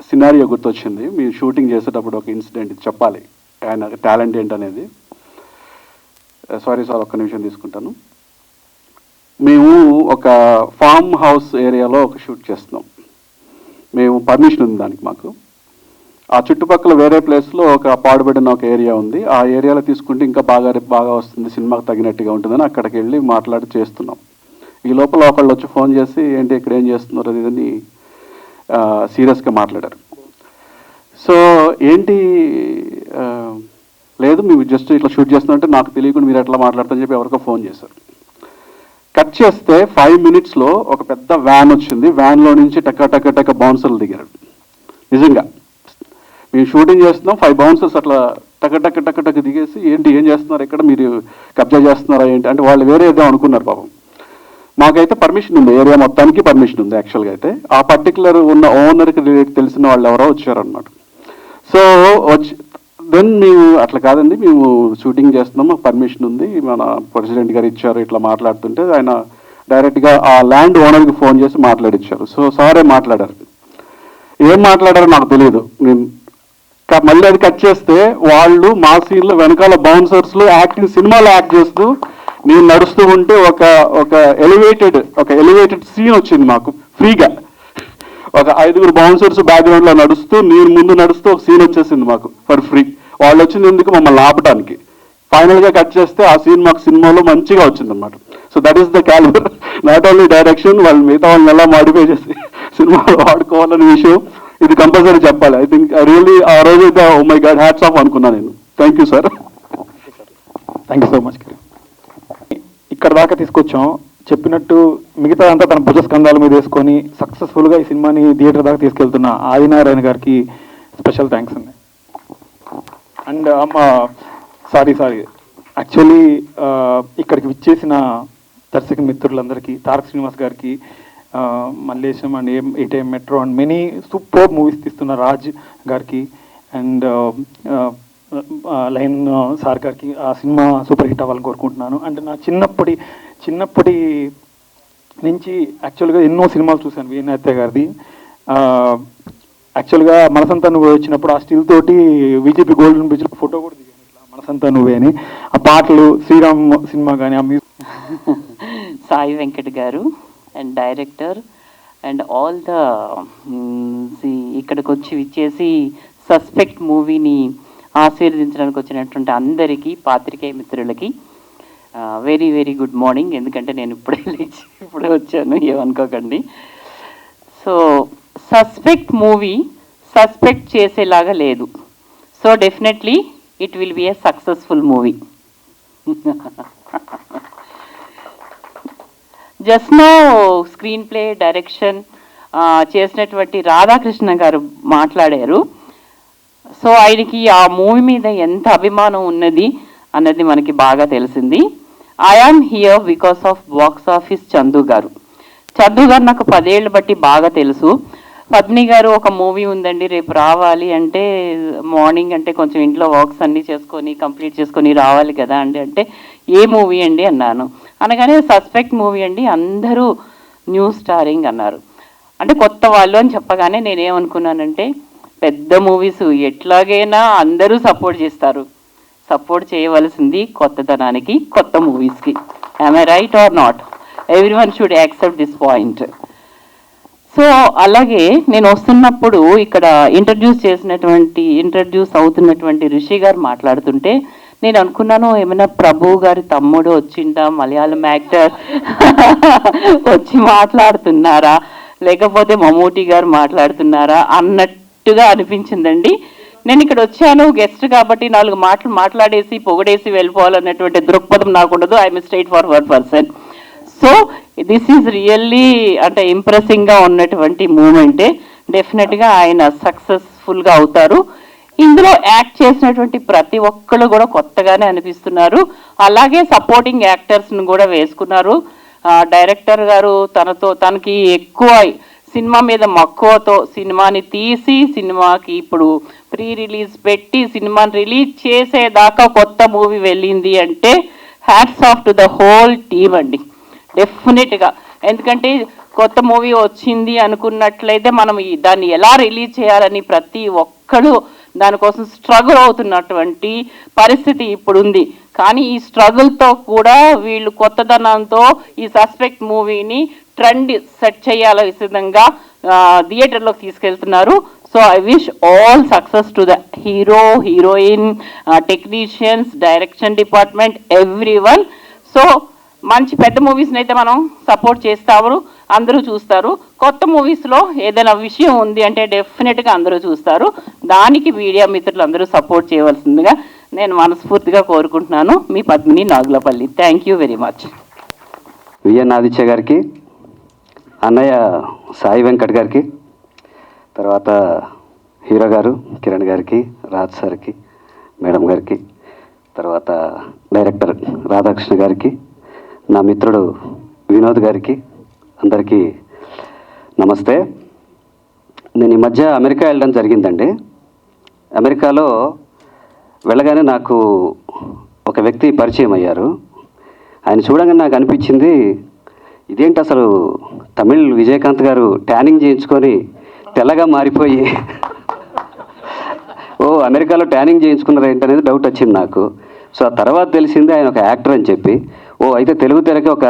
సినారియో గుర్తొచ్చింది. మీరు షూటింగ్ చేసేటప్పుడు ఒక ఇన్సిడెంట్ చెప్పాలి, ఆయన టాలెంట్ ఏంటనేది. సారీ సార్, ఒక్క నిమిషం తీసుకుంటాను. మేము ఒక ఫామ్ హౌస్ ఏరియాలో ఒక షూట్ చేస్తున్నాం. మేము పర్మిషన్ ఉంది దానికి మాకు. ఆ చుట్టుపక్కల వేరే ప్లేస్లో ఒక పాడుబడిన ఒక ఏరియా ఉంది. ఆ ఏరియాలో తీసుకుంటే ఇంకా బాగా వస్తుంది, సినిమాకి తగినట్టుగా ఉంటుందని అక్కడికి వెళ్ళి మాట్లాడి చేస్తున్నాం. ఈ లోపల ఒకళ్ళు వచ్చి ఫోన్ చేసి ఏంటి ఇక్కడ ఏం చేస్తున్నారు అది ఇదని సీరియస్గా మాట్లాడారు. సో ఏంటి లేదు మీరు జస్ట్ ఇట్లా షూట్ చేస్తున్నారంటే నాకు తెలియకుండా మీరు ఎట్లా మాట్లాడతారని చెప్పి ఎవరికో ఫోన్ చేశారు. కట్ చేస్తే 5 minutesలో ఒక పెద్ద వ్యాన్ వచ్చింది. వ్యాన్లో నుంచి టక్క బౌన్సర్లు దిగారు. నిజంగా మేము షూటింగ్ చేస్తున్నాం, 5 bouncers అట్లా టక్క దిగేసి ఏంటి ఏం చేస్తున్నారు ఇక్కడ, మీరు కబ్జా చేస్తున్నారా ఏంటి అంటే వాళ్ళు వేరే ఏదో అనుకున్నారు పాపం. మాకైతే పర్మిషన్ ఉంది, ఏరియా మొత్తానికి పర్మిషన్ ఉంది యాక్చువల్గా. అయితే ఆ పర్టికులర్ ఉన్న ఓనర్కి తెలిసిన వాళ్ళు ఎవరో వచ్చారనమాట. సో దెన్ మేము అట్లా కాదండి మేము షూటింగ్ చేస్తున్నాం, మాకు పర్మిషన్ ఉంది, మన ప్రెసిడెంట్ గారు ఇచ్చారు ఇట్లా మాట్లాడుతుంటే ఆయన డైరెక్ట్గా ఆ ల్యాండ్ ఓనర్కి ఫోన్ చేసి మాట్లాడిచ్చారు. సో సారే మాట్లాడారు. ఏం మాట్లాడారో నాకు తెలియదు. నేను మళ్ళీ అది కట్ చేస్తే వాళ్ళు మా సీన్లో వెనకాల బౌన్సర్స్లో యాక్టింగ్, సినిమాలో యాక్ట్ చేస్తూ నేను నడుస్తూ ఉంటే ఒక ఎలివేటెడ్ సీన్ వచ్చింది మాకు ఫ్రీగా. ఒక 5 బౌన్సర్స్ బ్యాక్గ్రౌండ్లో నడుస్తూ నేను ముందు నడుస్తూ ఒక సీన్ వచ్చేసింది మాకు ఫర్ ఫ్రీ. వాళ్ళు వచ్చింది ఎందుకు మమ్మల్ని ఆపడానికి. ఫైనల్గా కట్ చేస్తే ఆ సీన్ మాకు సినిమాలో మంచిగా వచ్చింది అనమాట. So that is the calibre. Not only direction, వాళ్ళు మిగతా వాళ్ళని ఎలా మాడిఫై చేసి సినిమాలో వాడుకోవాలనే విషయం ఇది కంపల్సరీ చెప్పాలి. ఐ థింక్ రియల్లీ ఆ రోజు అయితే oh my god hats off అనుకున్నాను నేను. Thank you sir. Thank you so much. ఇక్కడ దాకా తీసుకొచ్చాం, చెప్పినట్టు మిగతా అంతా తన భుజస్కంధాల మీద వేసుకొని సక్సెస్ఫుల్గా ఈ సినిమాని థియేటర్ దాకా తీసుకెళ్తున్న ఆదినారాయణ గారికి స్పెషల్ థ్యాంక్స్ అండి. అండ్ సారీ యాక్చువల్లీ ఇక్కడికి విచ్చేసిన దర్శక మిత్రులందరికీ, తారక శ్రీనివాస్ గారికి, Mallesham and ATM metro and many super movies తీస్తున్న రాజ్ గారికి అండ్ లైన్ సార్ గారికి ఆ సినిమా సూపర్ హిట్ అవ్వాలని కోరుకుంటున్నాను. అండ్ నా చిన్నప్పటి నుంచి యాక్చువల్గా ఎన్నో సినిమాలు చూశాను వీణాత్య గారిది. యాక్చువల్గా మనసంతా నువ్వే వచ్చినప్పుడు ఆ స్టిల్ తోటి బీజేపీ గోల్డెన్ బ్రిడ్జ్లో ఫోటో కూడా దిగాను ఇట్లా మనసంతా నువ్వే అని. ఆ పాటలు, శ్రీరామ్ సినిమా కానీ ఆ మ్యూజిక్. సాయి వెంకట్ గారు and director and all the ఇక్కడికి వచ్చి విచ్చేసి సస్పెక్ట్ మూవీని ఆశీర్వదించడానికి వచ్చినటువంటి అందరికీ, పాత్రికేయ మిత్రులకి వెరీ వెరీ గుడ్ మార్నింగ్. ఎందుకంటే నేను ఇప్పుడే వచ్చాను, ఏమనుకోకండి. సో సస్పెక్ట్ మూవీ సస్పెక్ట్ చేసేలాగా లేదు. So definitely it will be a successful movie. Just no screenplay direction చేసినటువంటి రాధాకృష్ణ గారు మాట్లాడారు. సో ఆయనకి ఆ మూవీ మీద ఎంత అభిమానం ఉన్నది అన్నది మనకి బాగా తెలిసింది. I am here because of box office Chandu గారు. చందు గారు నాకు 10 ఏళ్ళు బట్టి బాగా తెలుసు. పద్మిని గారు ఒక మూవీ ఉందండి రేపు రావాలి అంటే, మార్నింగ్ అంటే కొంచెం ఇంట్లో వర్క్స్ అన్నీ చేసుకొని కంప్లీట్ చేసుకొని రావాలి కదా అండి అంటే, ఏ మూవీ అండి అన్నాను. అనగానే సస్పెక్ట్ మూవీ అండి, అందరూ న్యూ స్టారింగ్ అన్నారు. అంటే కొత్త వాళ్ళు అని చెప్పగానే నేనేమనుకున్నానంటే, పెద్ద మూవీస్ ఎట్లాగైనా అందరూ సపోర్ట్ చేస్తారు, సపోర్ట్ చేయవలసింది కొత్తదనానికి, కొత్త మూవీస్కి. Am I right are not? Everyone should accept this point. So అలాగే నేను వస్తున్నప్పుడు ఇక్కడ ఇంట్రడ్యూస్ అవుతున్నటువంటి రిషి గారు మాట్లాడుతుంటే నేను అనుకున్నాను ఏమైనా ప్రభు గారి తమ్ముడు వచ్చిండా, మలయాళం యాక్టర్ వచ్చి మాట్లాడుతున్నారా, లేకపోతే మమ్మూటి గారు మాట్లాడుతున్నారా అన్నట్టుగా అనిపించిందండి. నేను ఇక్కడ వచ్చాను గెస్ట్ కాబట్టి 4 మాటలు మాట్లాడేసి పొగడేసి వెళ్ళిపోవాలన్నటువంటి దృక్పథం నాకు ఉండదు. I'm straight forward person. So this is really అంటే ఇంప్రెసింగ్గా ఉన్నటువంటి మూమెంటే. డెఫినెట్గా ఆయన సక్సెస్ఫుల్గా అవుతారు. ఇందులో యాక్ట్ చేసినటువంటి ప్రతి ఒక్కళ్ళు కూడా కొత్తగానే అనిపిస్తున్నారు. అలాగే సపోర్టింగ్ యాక్టర్స్ని కూడా వేసుకున్నారు. డైరెక్టర్ గారు తనకి ఎక్కువ సినిమా మీద మక్కువతో సినిమాని తీసి సినిమాకి ఇప్పుడు ప్రీ రిలీజ్ పెట్టి సినిమాని రిలీజ్ చేసేదాకా కొత్త మూవీ వెళ్ళింది అంటే hats off to the whole team అండి, డెఫినెట్గా. ఎందుకంటే కొత్త మూవీ వచ్చింది అనుకున్నట్లయితే మనం దాన్ని ఎలా రిలీజ్ చేయాలని ప్రతి ఒక్కరు దానికోసం స్ట్రగుల్ అవుతున్నటువంటి పరిస్థితి ఇప్పుడు ఉంది. కానీ ఈ స్ట్రగుల్తో కూడా వీళ్ళు కొత్తదనంతో ఈ సస్పెక్ట్ మూవీని ట్రెండ్ సెట్ చేయాల విధంగా థియేటర్లోకి తీసుకెళ్తున్నారు. So I wish all success to the hero, heroine, technicians, direction department, everyone. So మంచి పెద్ద మూవీస్ని అయితే మనం సపోర్ట్ చేస్తాము, అందరూ చూస్తారు. కొత్త మూవీస్లో ఏదైనా విషయం ఉంది అంటే డెఫినెట్గా అందరూ చూస్తారు. దానికి మీడియా మిత్రులు అందరూ సపోర్ట్ చేయవలసిందిగా నేను మనస్ఫూర్తిగా కోరుకుంటున్నాను. మీ Padmini Nagulapalli. Thank you very much. VN Aditya గారికి, అన్నయ్య సాయి వెంకట్ గారికి, తర్వాత హీరో గారు కిరణ్ గారికి, రాజ్ సార్కి, మేడం గారికి, తర్వాత డైరెక్టర్ రాధాకృష్ణ గారికి, నా మిత్రుడు వినోద్ గారికి, అందరికీ నమస్తే. నేను ఈ మధ్య అమెరికా వెళ్ళడం జరిగిందండి. అమెరికాలో వెళ్ళగానే నాకు ఒక వ్యక్తి పరిచయం అయ్యారు. ఆయన చూడగానే నాకు అనిపించింది, ఇదేంటి అసలు తమిళ్ విజయకాంత్ గారు ట్యానింగ్ చేయించుకొని తెల్లగా మారిపోయి అమెరికాలో ట్యానింగ్ చేయించుకున్నారు ఏంటనేది డౌట్ వచ్చింది నాకు. సో ఆ తర్వాత తెలిసింది ఆయన ఒక యాక్టర్ అని చెప్పి. అయితే తెలుగు తెరకి ఒక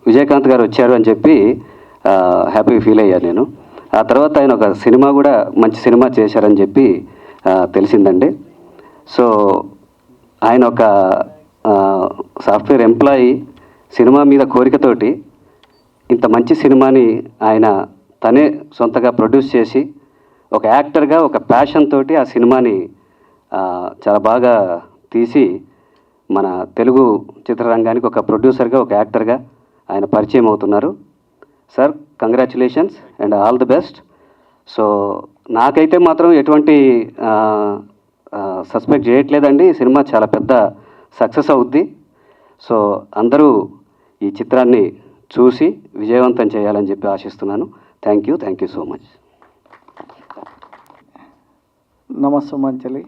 విజయకాంత్ గారు వచ్చారు అని చెప్పి హ్యాపీ ఫీల్ అయ్యాను నేను. ఆ తర్వాత ఆయన ఒక సినిమా కూడా మంచి సినిమా చేశారని చెప్పి తెలిసిందండి. సో ఆయన ఒక సాఫ్ట్వేర్ ఎంప్లాయీ, సినిమా మీద కోరికతోటి ఇంత మంచి సినిమాని ఆయన తనే సొంతగా ప్రొడ్యూస్ చేసి ఒక యాక్టర్గా ఒక ప్యాషన్ తోటి ఆ సినిమాని చాలా బాగా తీసి మన తెలుగు చిత్రరంగానికి ఒక ప్రొడ్యూసర్గా, ఒక యాక్టర్గా ఆయన పరిచయం అవుతున్నారు. Sir, congratulations and all the best. So నాకైతే మాత్రం ఎటువంటి సస్పెక్ట్ చేయట్లేదండి, ఈ సినిమా చాలా పెద్ద సక్సెస్ అవుద్ది. సో అందరూ ఈ చిత్రాన్ని చూసి విజయవంతం చేయాలని చెప్పి ఆశిస్తున్నాను. Thank you so much. నమస్తే మంచలి.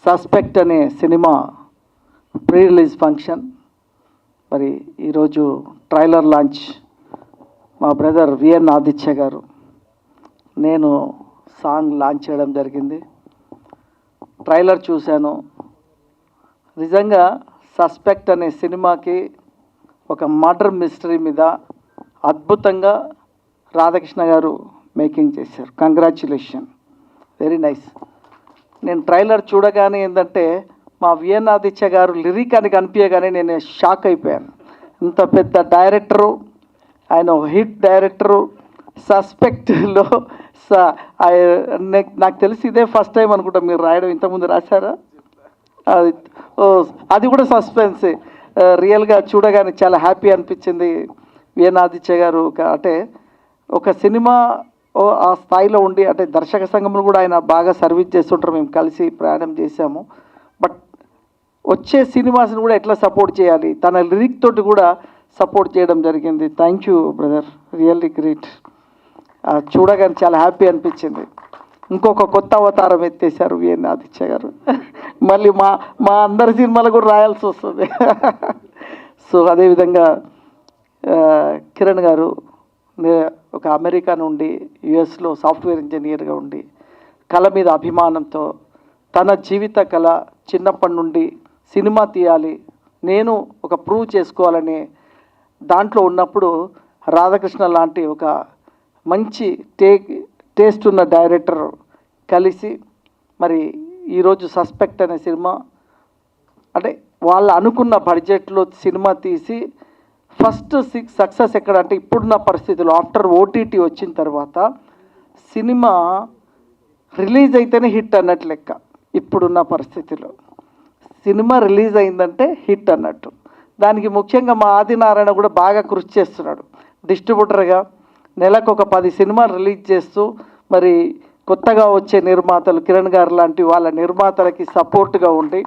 సస్పెక్ట్ అనే సినిమా ప్రీ రిలీజ్ ఫంక్షన్, మరి ఈరోజు ట్రైలర్ లాంచ్ మా బ్రదర్ విఎన్ ఆదిత్య గారు, నేను సాంగ్ లాంచ్ చేయడం జరిగింది. ట్రైలర్ చూశాను. నిజంగా సస్పెక్ట్ అనే సినిమాకి ఒక మర్డర్ మిస్టరీ మీద అద్భుతంగా రాధాకృష్ణ గారు మేకింగ్ చేశారు. Congratulation, very nice. నేను ట్రైలర్ చూడగానే ఏంటంటే మా విఎన్ ఆదిత్య గారు లిరిక్ అని కనిపించగానే నేను షాక్ అయిపోయాను. ఇంత పెద్ద డైరెక్టరు, ఆయన ఒక హిట్ డైరెక్టరు, సస్పెక్ట్లో నాకు తెలిసి ఇదే ఫస్ట్ టైం అనుకుంటా మీరు రాయడం. ఇంతకుముందు రాశారా? అది కూడా సస్పెన్సే. రియల్గా చూడగానే చాలా హ్యాపీ అనిపించింది. విఎన్ ఆదిత్య గారు అంటే ఒక సినిమా ఆ స్థాయిలో ఉండి, అంటే దర్శక సంఘంలో కూడా ఆయన బాగా సర్వీస్ చేస్తుంటారు, మేము కలిసి ప్రయాణం చేశాము. బట్ వచ్చే సినిమాస్ని కూడా ఎట్లా సపోర్ట్ చేయాలి, తన లిరిక్ తోటి కూడా సపోర్ట్ చేయడం జరిగింది. Thank you brother, really great. చూడగానే చాలా హ్యాపీ అనిపించింది. ఇంకొక కొత్త అవతారం ఎత్తేసారు విఎన్ ఆదిత్య గారు. మళ్ళీ మా అందరి సినిమాలు కూడా రాయాల్సి వస్తుంది. సో అదేవిధంగా కిరణ్ గారు ఒక అమెరికా నుండి యుఎస్లో సాఫ్ట్వేర్ ఇంజనీర్గా ఉండి కళ మీద అభిమానంతో తన జీవిత కళ చిన్నప్పటి నుండి సినిమా తీయాలి, నేను ఒక ప్రూవ్ చేసుకోవాలని దాంట్లో ఉన్నప్పుడు రాధాకృష్ణ లాంటి ఒక మంచి టేస్ట్ ఉన్న డైరెక్టర్ కలిసి మరి ఈరోజు సస్పెక్ట్ అనే సినిమా, అంటే వాళ్ళు అనుకున్న బడ్జెట్లో సినిమా తీసి ఫస్ట్ సక్సెస్ ఎక్కడ అంటే ఇప్పుడున్న పరిస్థితుల్లో ఆఫ్టర్ ఓటీటీ వచ్చిన తర్వాత సినిమా రిలీజ్ అయితేనే హిట్ అన్నట్టు లెక్క. ఇప్పుడున్న పరిస్థితిలో సినిమా రిలీజ్ అయిందంటే హిట్ అన్నట్టు. దానికి ముఖ్యంగా మా ఆదినారాయణ కూడా బాగా కృషి చేస్తున్నాడు. డిస్ట్రిబ్యూటర్గా నెలకు ఒక 10 సినిమాలు రిలీజ్ చేస్తూ మరి కొత్తగా వచ్చే నిర్మాతలు కిరణ్ గారు లాంటి వాళ్ళ నిర్మాతలకి సపోర్ట్గా ఉండి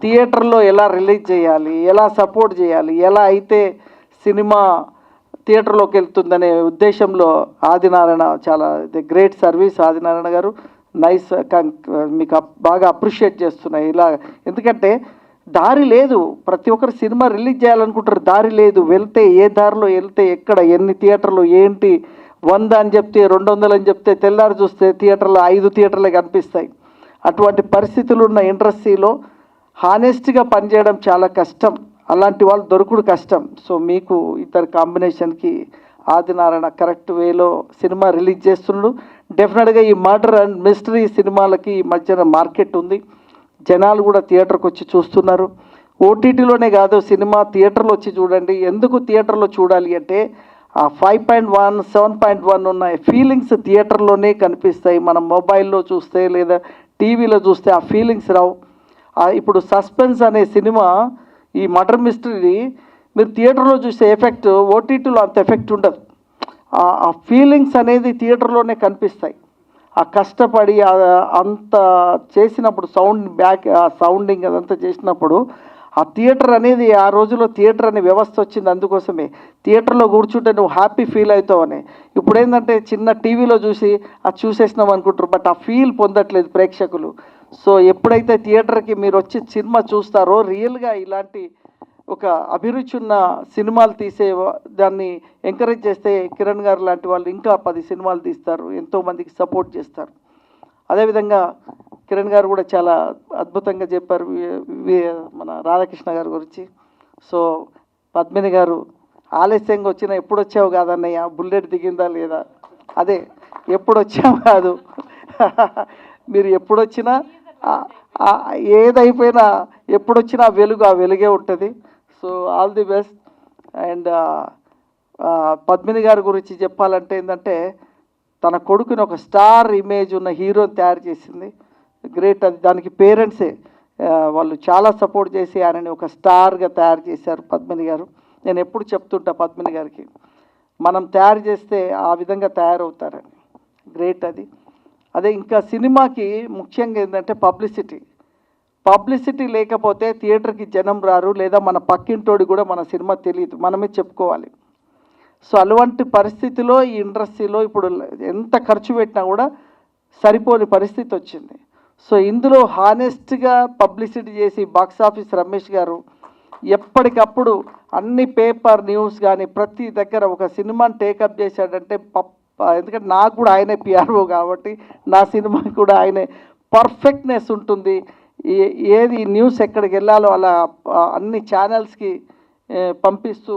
థియేటర్లో ఎలా రిలీజ్ చేయాలి, ఎలా సపోర్ట్ చేయాలి, ఎలా అయితే సినిమా థియేటర్లోకి వెళ్తుందనే ఉద్దేశంలో ఆదినారాయణ చాలా గ్రేట్ సర్వీస్ ఆదినారాయణ గారు. నైస్, మీకు బాగా అప్రిషియేట్ చేస్తున్నాయి ఇలా. ఎందుకంటే దారి లేదు, ప్రతి ఒక్కరు సినిమా రిలీజ్ చేయాలనుకుంటారు, దారి లేదు. వెళ్తే ఏ దారిలో వెళ్తే ఎక్కడ ఎన్ని థియేటర్లు ఏంటి, 100 అని చెప్తే 200 అని చెప్తే తెల్లారి చూస్తే థియేటర్లో 5 థియేటర్లే కనిపిస్తాయి. అటువంటి పరిస్థితులు ఉన్న ఇండస్ట్రీలో హానెస్ట్గా పనిచేయడం చాలా కష్టం, అలాంటి వాళ్ళు దొరుకుడు కష్టం. సో మీకు ఇద్దరు కాంబినేషన్కి ఆదినారాయణ కరెక్ట్ వేలో సినిమా రిలీజ్ చేస్తున్నాడు. డెఫినెట్గా ఈ మర్డర్ అండ్ మిస్టరీ సినిమాలకి ఈ మధ్యన మార్కెట్ ఉంది, జనాలు కూడా థియేటర్కి వచ్చి చూస్తున్నారు. ఓటీటీలోనే కాదు, సినిమా థియేటర్లో వచ్చి చూడండి. ఎందుకు థియేటర్లో చూడాలి అంటే ఆ 5.1, 7.1 ఉన్న ఫీలింగ్స్ థియేటర్లోనే కనిపిస్తాయి. మనం మొబైల్లో చూస్తే లేదా టీవీలో చూస్తే ఆ ఫీలింగ్స్ రావు. ఇప్పుడు సస్పెన్స్ అనే సినిమా, ఈ మర్డర్ మిస్టరీ మీరు థియేటర్లో చూసే ఎఫెక్ట్ ఓటీటీలో అంత ఎఫెక్ట్ ఉండదు. ఆ ఫీలింగ్స్ అనేది థియేటర్లోనే కనిపిస్తాయి. ఆ కష్టపడి అంత చేసినప్పుడు సౌండింగ్ అదంతా చేసినప్పుడు ఆ థియేటర్ అనేది, ఆ రోజుల్లో థియేటర్ అనే వ్యవస్థ వచ్చింది అందుకోసమే. థియేటర్లో కూర్చుంటే నువ్వు హ్యాపీ ఫీల్ అవుతావని. ఇప్పుడు ఏంటంటే చిన్న టీవీలో చూసి అది చూసేసినాం అనుకుంటారు, బట్ ఆ ఫీల్ పొందట్లేదు ప్రేక్షకులు. సో ఎప్పుడైతే థియేటర్కి మీరు వచ్చి సినిమా చూస్తారో రియల్గా ఇలాంటి ఒక అభిరుచి ఉన్న సినిమాలు తీసే దాన్ని ఎంకరేజ్ చేస్తే కిరణ్ గారు లాంటి వాళ్ళు ఇంకా 10 సినిమాలు తీస్తారు, ఎంతోమందికి సపోర్ట్ చేస్తారు. అదేవిధంగా కిరణ్ గారు కూడా చాలా అద్భుతంగా చెప్పారు మన రాధాకృష్ణ గారి గురించి. సో పద్మిని గారు ఆలస్యంగా వచ్చినా ఎప్పుడు వచ్చావు కాదన్నయ్య, బుల్లెట్ దిగిందా లేదా, అదే ఎప్పుడు వచ్చావు కాదు మీరు ఎప్పుడొచ్చినా ఏదైపోయినా ఎప్పుడొచ్చినా వెలుగు ఆ వెలుగే ఉంటుంది. So all the best. And Padmini గారి గురించి చెప్పాలంటే ఏంటంటే తన కొడుకుని ఒక స్టార్ ఇమేజ్ ఉన్న హీరోని తయారు చేసింది, గ్రేట్. అది దానికి పేరెంట్సే వాళ్ళు చాలా సపోర్ట్ చేసి ఆయనని ఒక స్టార్గా తయారు చేశారు పద్మిని గారు. నేను ఎప్పుడు చెప్తుంటా పద్మిని గారికి, మనం తయారు చేస్తే ఆ విధంగా తయారవుతారని, గ్రేట్ అది. అదే ఇంకా సినిమాకి ముఖ్యంగా ఏంటంటే పబ్లిసిటీ లేకపోతే థియేటర్కి జనం రారు, లేదా మన పక్కింటోడి కూడా మన సినిమా తెలియదు, మనమే చెప్పుకోవాలి. సో అటువంటి పరిస్థితిలో ఈ ఇండస్ట్రీలో ఇప్పుడు ఎంత ఖర్చు పెట్టినా కూడా సరిపోని పరిస్థితి వచ్చింది. సో ఇందులో హానెస్ట్గా పబ్లిసిటీ చేసి బాక్సాఫీస్ రమేష్ గారు ఎప్పటికప్పుడు అన్ని పేపర్ న్యూస్ కానీ ప్రతి దగ్గర ఒక సినిమాని టేకప్ చేశాడంటే ఎందుకంటే నాకు కూడా ఆయనే పిఆర్ఓ కాబట్టి నా సినిమాకి కూడా ఆయనే పర్ఫెక్ట్నెస్ ఉంటుంది. ఏది న్యూస్ ఎక్కడికి వెళ్ళాలో అలా అన్ని ఛానల్స్కి పంపిస్తూ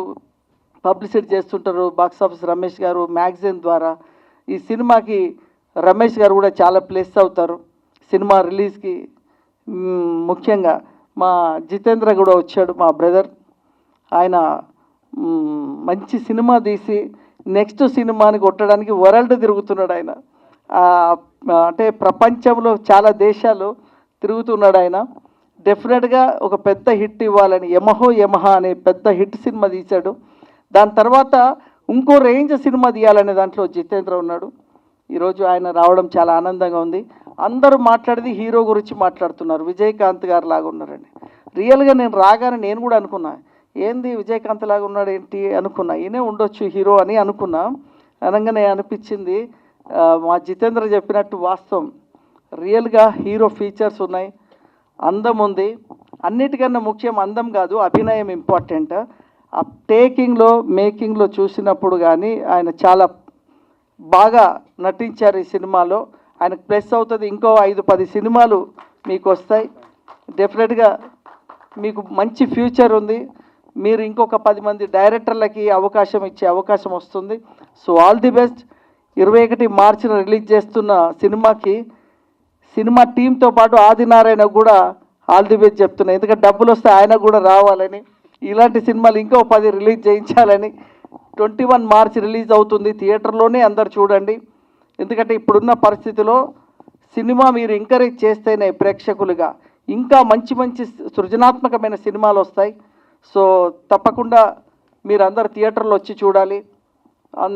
పబ్లిసిటీ చేస్తుంటారు బాక్సాఫీస్ రమేష్ గారు. మ్యాగజైన్ ద్వారా ఈ సినిమాకి రమేష్ గారు కూడా చాలా ప్లస్ అవుతారు. సినిమా రిలీజ్కి ముఖ్యంగా మా జితేంద్ర కూడా వచ్చాడు, మా బ్రదర్. ఆయన మంచి సినిమా తీసి నెక్స్ట్ సినిమాని కొట్టడానికి వరల్డ్ తిరుగుతున్నాడు ఆయన. అంటే ప్రపంచంలో చాలా దేశాలు తిరుగుతున్నాడు ఆయన. డెఫినెట్గా ఒక పెద్ద హిట్ ఇవ్వాలని యమహ అనే పెద్ద హిట్ సినిమా తీశాడు. దాని తర్వాత ఇంకో రేంజ్ సినిమా తీయాలనే దాంట్లో జితేంద్ర ఉన్నాడు. ఈరోజు ఆయన రావడం చాలా ఆనందంగా ఉంది. అందరూ మాట్లాడేది హీరో గురించి మాట్లాడుతున్నారు, విజయకాంత్ గారు లాగా ఉన్నారండి. రియల్గా నేను రాగానే నేను కూడా అనుకున్నా, ఏంది విజయకాంత్ లాగా ఉన్నాడు ఏంటి అనుకున్నా, ఈయనే ఉండొచ్చు హీరో అని అనుకున్నా. అనగానే అనిపించింది మా జితేంద్ర చెప్పినట్టు వాస్తవం. రియల్గా హీరో ఫీచర్స్ ఉన్నాయి, అందం ఉంది. అన్నిటికన్నా ముఖ్యం అందం కాదు, అభినయం ఇంపార్టెంట్. ఆ మేకింగ్లో చూసినప్పుడు కానీ ఆయన చాలా బాగా నటించారు ఈ సినిమాలో. ఆయనకు ప్లస్ అవుతుంది. ఇంకో 5-10 సినిమాలు మీకు వస్తాయి. డెఫినెట్గా మీకు మంచి ఫ్యూచర్ ఉంది. మీరు ఇంకొక 10 మంది డైరెక్టర్లకి అవకాశం ఇచ్చే అవకాశం వస్తుంది. So all the best. 21 మార్చిన రిలీజ్ చేస్తున్న సినిమా టీంతో పాటు ఆదినారాయణ కూడా ఆల్ ది బెస్ట్ చెప్తున్నాయి. ఎందుకంటే డబ్బులు వస్తే ఆయన కూడా రావాలని, ఇలాంటి సినిమాలు ఇంకో 10 రిలీజ్ చేయించాలని. 21 మార్చి రిలీజ్ అవుతుంది, థియేటర్లోనే అందరు చూడండి. ఎందుకంటే ఇప్పుడున్న పరిస్థితిలో సినిమా మీరు ఎంకరేజ్ చేస్తేనే ప్రేక్షకులుగా ఇంకా మంచి మంచి సృజనాత్మకమైన సినిమాలు వస్తాయి. సో తప్పకుండా మీరందరు థియేటర్లో వచ్చి చూడాలి.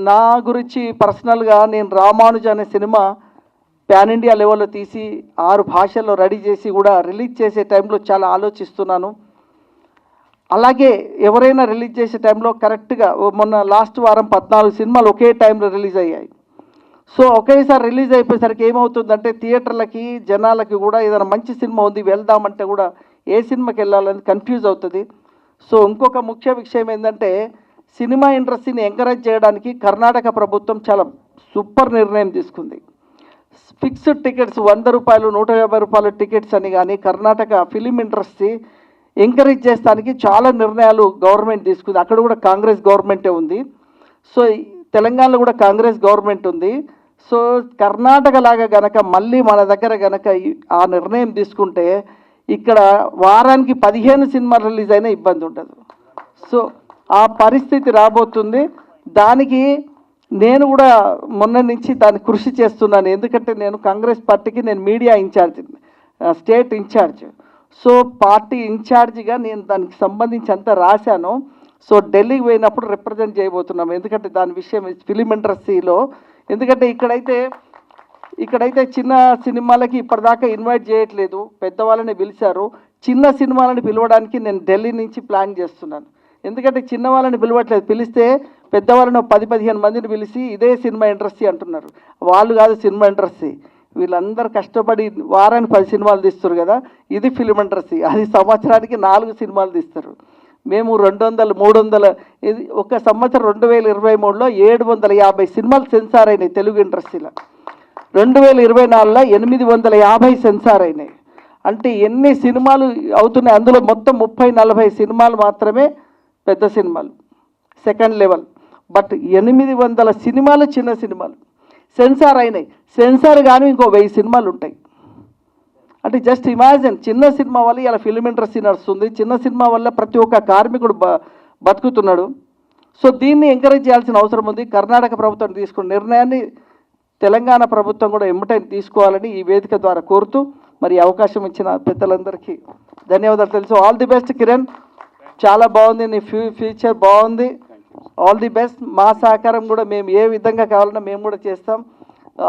నా గురించి పర్సనల్గా నేను రామానుజ అనే సినిమా పాన్ ఇండియా లెవెల్లో తీసి 6 భాషల్లో రెడీ చేసి కూడా రిలీజ్ చేసే టైంలో చాలా ఆలోచిస్తున్నాను. అలాగే ఎవరైనా రిలీజ్ చేసే టైంలో కరెక్ట్గా మొన్న లాస్ట్ వారం 14 సినిమాలు ఒకే టైంలో రిలీజ్ అయ్యాయి. సో ఒకేసారి రిలీజ్ అయిపోయేసరికి ఏమవుతుందంటే థియేటర్లకి జనాలకి కూడా ఏదైనా మంచి సినిమా ఉంది వెళ్దామంటే కూడా ఏ సినిమాకి వెళ్ళాలని కన్ఫ్యూజ్ అవుతుంది. సో ఇంకొక ముఖ్య విషయం ఏంటంటే సినిమా ఇండస్ట్రీని ఎంకరేజ్ చేయడానికి కర్ణాటక ప్రభుత్వం చాలా సూపర్ నిర్ణయం తీసుకుంది. ఫిక్స్డ్ టికెట్స్ 100 రూపాయలు 150 రూపాయల టికెట్స్ అని కానీ కర్ణాటక ఫిలిం ఇండస్ట్రీ ఎంకరేజ్ చేస్తానికి చాలా నిర్ణయాలు గవర్నమెంట్ తీసుకుంది. అక్కడ కూడా కాంగ్రెస్ గవర్నమెంటే ఉంది. సో తెలంగాణలో కూడా కాంగ్రెస్ గవర్నమెంట్ ఉంది. సో కర్ణాటక లాగా గనక మళ్ళీ మన దగ్గర గనక ఆ నిర్ణయం తీసుకుంటే ఇక్కడ వారానికి 15 సినిమాలు రిలీజ్ అయినా ఇబ్బంది ఉండదు. సో ఆ పరిస్థితి రాబోతుంది. దానికి నేను కూడా మొన్న నుంచి దాన్ని కృషి చేస్తున్నాను. ఎందుకంటే నేను కాంగ్రెస్ పార్టీకి నేను media incharge, state incharge. So party ఇన్ఛార్జిగా నేను దానికి సంబంధించి అంతా రాశాను. సో ఢిల్లీకి పోయినప్పుడు రిప్రజెంట్ చేయబోతున్నాం. ఎందుకంటే దాని విషయం ఫిలిం ఇండస్ట్రీలో, ఎందుకంటే ఇక్కడైతే చిన్న సినిమాలకి ఇప్పటిదాకా ఇన్వైట్ చేయట్లేదు, పెద్దవాళ్ళని పిలిచారు. చిన్న సినిమాలను పిలవడానికి నేను ఢిల్లీ నుంచి ప్లాన్ చేస్తున్నాను. ఎందుకంటే చిన్న వాళ్ళని పిలవట్లేదు, పిలిస్తే పెద్దవాళ్ళను 10-15 మందిని పిలిచి ఇదే సినిమా ఇండస్ట్రీ అంటున్నారు. వాళ్ళు కాదు సినిమా ఇండస్ట్రీ, వీళ్ళందరూ కష్టపడి వారానికి 10 సినిమాలు తీస్తారు కదా, ఇది ఫిలిం ఇండస్ట్రీ. అది సంవత్సరానికి 4 సినిమాలు తీస్తారు. మేము 200-300 ఇది ఒక సంవత్సరం 2023లో 750 సినిమాలు సెన్సార్ అయినాయి తెలుగు ఇండస్ట్రీలో. 2024లో 850 సెన్సార్ అయినాయి. అంటే ఎన్ని సినిమాలు అవుతున్నాయి, అందులో మొత్తం 30-40 సినిమాలు మాత్రమే పెద్ద సినిమాలు సెకండ్ లెవెల్. బట్ 800 సినిమాలు చిన్న సినిమాలు సెన్సార్ అయినాయి. సెన్సార్ కానీ ఇంకో 1000 సినిమాలు ఉంటాయి. అంటే జస్ట్ ఇమాజిన్, చిన్న సినిమా వల్ల ఇలా ఫిలిం ఇండస్ట్రీ నడుస్తుంది, చిన్న సినిమా వల్ల ప్రతి ఒక్క కార్మికుడు బతుకుతున్నాడు. సో దీన్ని ఎంకరేజ్ చేయాల్సిన అవసరం ఉంది. కర్ణాటక ప్రభుత్వం తీసుకున్న నిర్ణయాన్ని తెలంగాణ ప్రభుత్వం కూడా ఎమ్మటే తీసుకోవాలని ఈ వేదిక ద్వారా కోరుతూ మరి అవకాశం ఇచ్చిన పెద్దలందరికీ ధన్యవాదాలు తెలుసు. ఆల్ ది బెస్ట్ కిరణ్, చాలా బాగుంది, నీ ఫ్యూచర్ బాగుంది, ఆల్ ది బెస్ట్. మా సహకారం కూడా మేము ఏ విధంగా కావాలన్నా మేము కూడా చేస్తాం.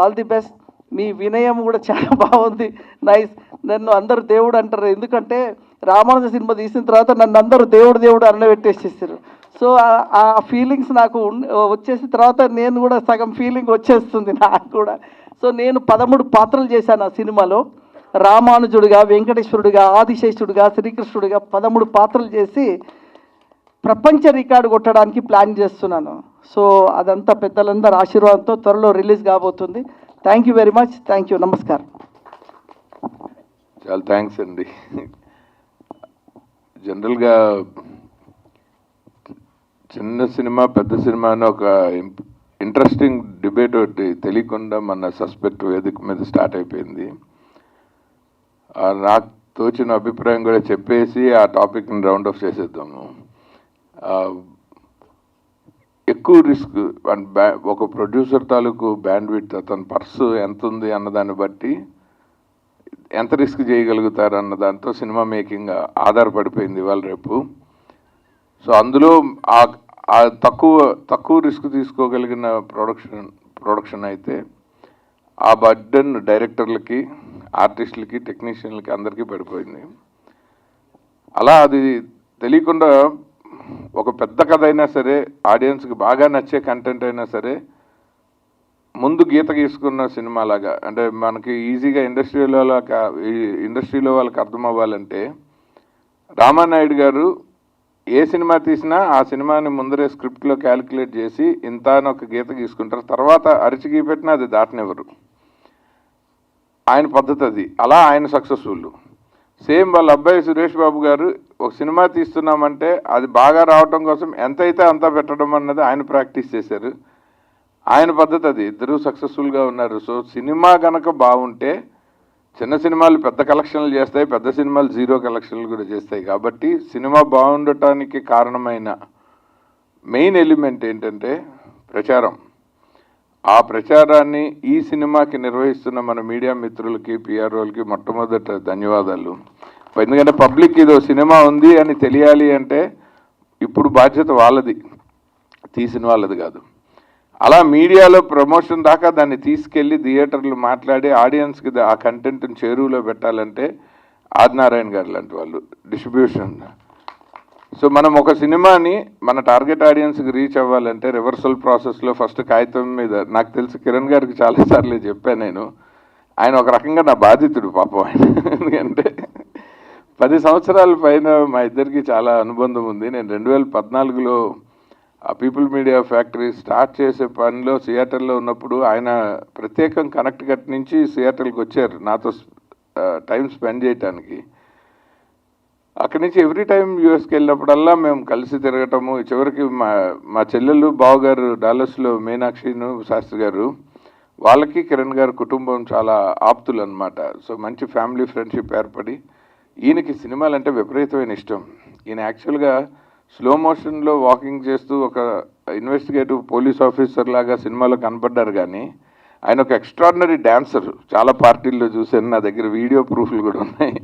All the best. మీ వినయం కూడా చాలా బాగుంది, నైస్. నన్ను అందరూ దేవుడు అంటారు, ఎందుకంటే రామానుజ సినిమా తీసిన తర్వాత నన్ను అందరూ దేవుడు అన్నబెట్టేసేసారు. సో ఆ ఫీలింగ్స్ నాకు వచ్చేసిన తర్వాత నేను కూడా సగం ఫీలింగ్ వచ్చేస్తుంది నాకు కూడా. సో నేను 13 పాత్రలు చేశాను ఆ సినిమాలో. రామానుజుడిగా, వెంకటేశ్వరుడిగా, ఆదిశేషుడిగా, శ్రీకృష్ణుడిగా 13 పాత్రలు చేసి ప్రపంచ రికార్డు కొట్టడానికి ప్లాన్ చేస్తున్నాను. సో అదంతా పెద్దలందరూ ఆశీర్వాదంతో త్వరలో రిలీజ్ కాబోతుంది. Thank you very much. Thank you. నమస్కారం. చాలా థ్యాంక్స్ అండి. జనరల్గా చిన్న సినిమా పెద్ద సినిమా అని ఒక ఇంట్రెస్టింగ్ డిబేట్ ఒకటి తెలియకుండా మన సస్పెక్ట్ వేదిక మీద స్టార్ట్ అయిపోయింది. నాకు తోచిన అభిప్రాయం కూడా చెప్పేసి ఆ టాపిక్ని రౌండ్ ఆఫ్ చేసేద్దాము. ఎక్కువ రిస్క్ ఒక ప్రొడ్యూసర్ తాలూకు బ్యాండ్ విడ్త్, అతని పర్సు ఎంత ఉంది అన్నదాన్ని బట్టి ఎంత రిస్క్ చేయగలుగుతారు అన్న దాంతో సినిమా మేకింగ్ ఆధారపడిపోయింది ఇవాళ రేపు. సో అందులో ఆ తక్కువ రిస్క్ తీసుకోగలిగిన ప్రొడక్షన్ అయితే ఆ బర్డెన్ డైరెక్టర్లకి, ఆర్టిస్టులకి, టెక్నీషియన్లకి అందరికీ పడిపోయింది. అలా అది తెలియకుండా ఒక పెద్ద కథ అయినా సరే, ఆడియన్స్కి బాగా నచ్చే కంటెంట్ అయినా సరే ముందు గీత గీసుకున్న సినిమాలాగా, అంటే మనకి ఈజీగా ఇండస్ట్రీలో వాళ్ళకి అర్థం అవ్వాలంటే, రామానాయుడు గారు ఏ సినిమా తీసినా ఆ సినిమాని ముందరే స్క్రిప్ట్లో క్యాలిక్యులేట్ చేసి ఇంత అని ఒక గీత గీసుకుంటారు. తర్వాత అరిచి గీపెట్టినా అది దాటనివ్వరు. ఆయన పద్ధతి అది. అలా ఆయన సక్సెస్ఫుల్. సేమ్ వాళ్ళ అబ్బాయి సురేష్ బాబు గారు ఒక సినిమా తీస్తున్నామంటే అది బాగా రావటం కోసం ఎంతైతే అంతా పెట్టడం అన్నది ఆయన ప్రాక్టీస్ చేశారు. ఆయన పద్ధతి అది. ఇద్దరూ సక్సెస్ఫుల్గా ఉన్నారు. సో సినిమా కనుక బాగుంటే చిన్న సినిమాలు పెద్ద కలెక్షన్లు చేస్తాయి, పెద్ద సినిమాలు 0 కలెక్షన్లు కూడా చేస్తాయి. కాబట్టి సినిమా బాగుండటానికి కారణమైన మెయిన్ ఎలిమెంట్ ఏంటంటే ప్రచారం. ఆ ప్రచారాన్ని ఈ సినిమాకి నిర్వహిస్తున్న మన మీడియా మిత్రులకి, పిఆర్ఓలకి మొట్టమొదట ధన్యవాదాలు. ఎందుకంటే పబ్లిక్ ఇదో సినిమా ఉంది అని తెలియాలి అంటే ఇప్పుడు బాధ్యత వాళ్ళది, తీసిన వాళ్ళది కాదు. అలా మీడియాలో ప్రమోషన్ దాకా దాన్ని తీసుకెళ్ళి థియేటర్లు మాట్లాడి ఆడియన్స్కి ఆ కంటెంట్ని చేరువలో పెట్టాలంటే ఆదినారాయణ గారు లాంటి వాళ్ళు డిస్ట్రిబ్యూషన్. సో మనం ఒక సినిమాని మన టార్గెట్ ఆడియన్స్కి రీచ్ అవ్వాలంటే రివర్సల్ ప్రాసెస్లో ఫస్ట్ కాగితం మీద, నాకు తెలిసి కిరణ్ గారికి చాలాసార్లు చెప్పాను నేను, ఆయన ఒక రకంగా నా బాధితుడు పాపం ఆయన. ఎందుకంటే 10 సంవత్సరాల పైన మా ఇద్దరికి చాలా అనుబంధం ఉంది. నేను 2014లో ఆ పీపుల్ మీడియా ఫ్యాక్టరీ స్టార్ట్ చేసే పనిలో సియాటల్లో ఉన్నప్పుడు ఆయన ప్రత్యేకం కనెక్టికట్ నుంచి సియాటల్కి వచ్చారు నాతో టైం స్పెండ్ చేయటానికి. అక్కడి నుంచి ఎవ్రీ టైం యూఎస్కి వెళ్ళినప్పుడల్లా మేము కలిసి తిరగటము. చివరికి మా చెల్లెలు బావగారు డాలస్లో మీనాక్షిను శాస్త్రి గారు, వాళ్ళకి కిరణ్ గారు కుటుంబం చాలా ఆప్తులు అనమాట. సో మంచి ఫ్యామిలీ ఫ్రెండ్షిప్ ఏర్పడి, ఈయనకి సినిమాలు అంటే విపరీతమైన ఇష్టం. ఈయన యాక్చువల్గా స్లో మోషన్లో వాకింగ్ చేస్తూ ఒక ఇన్వెస్టిగేటివ్ పోలీస్ ఆఫీసర్ లాగా సినిమాలో కనపడ్డారు, కానీ ఆయన ఒక ఎక్స్ట్రాడినరీ డాన్సర్. చాలా పార్టీల్లో చూశాను, నా దగ్గర వీడియో ప్రూఫ్లు కూడా ఉన్నాయి.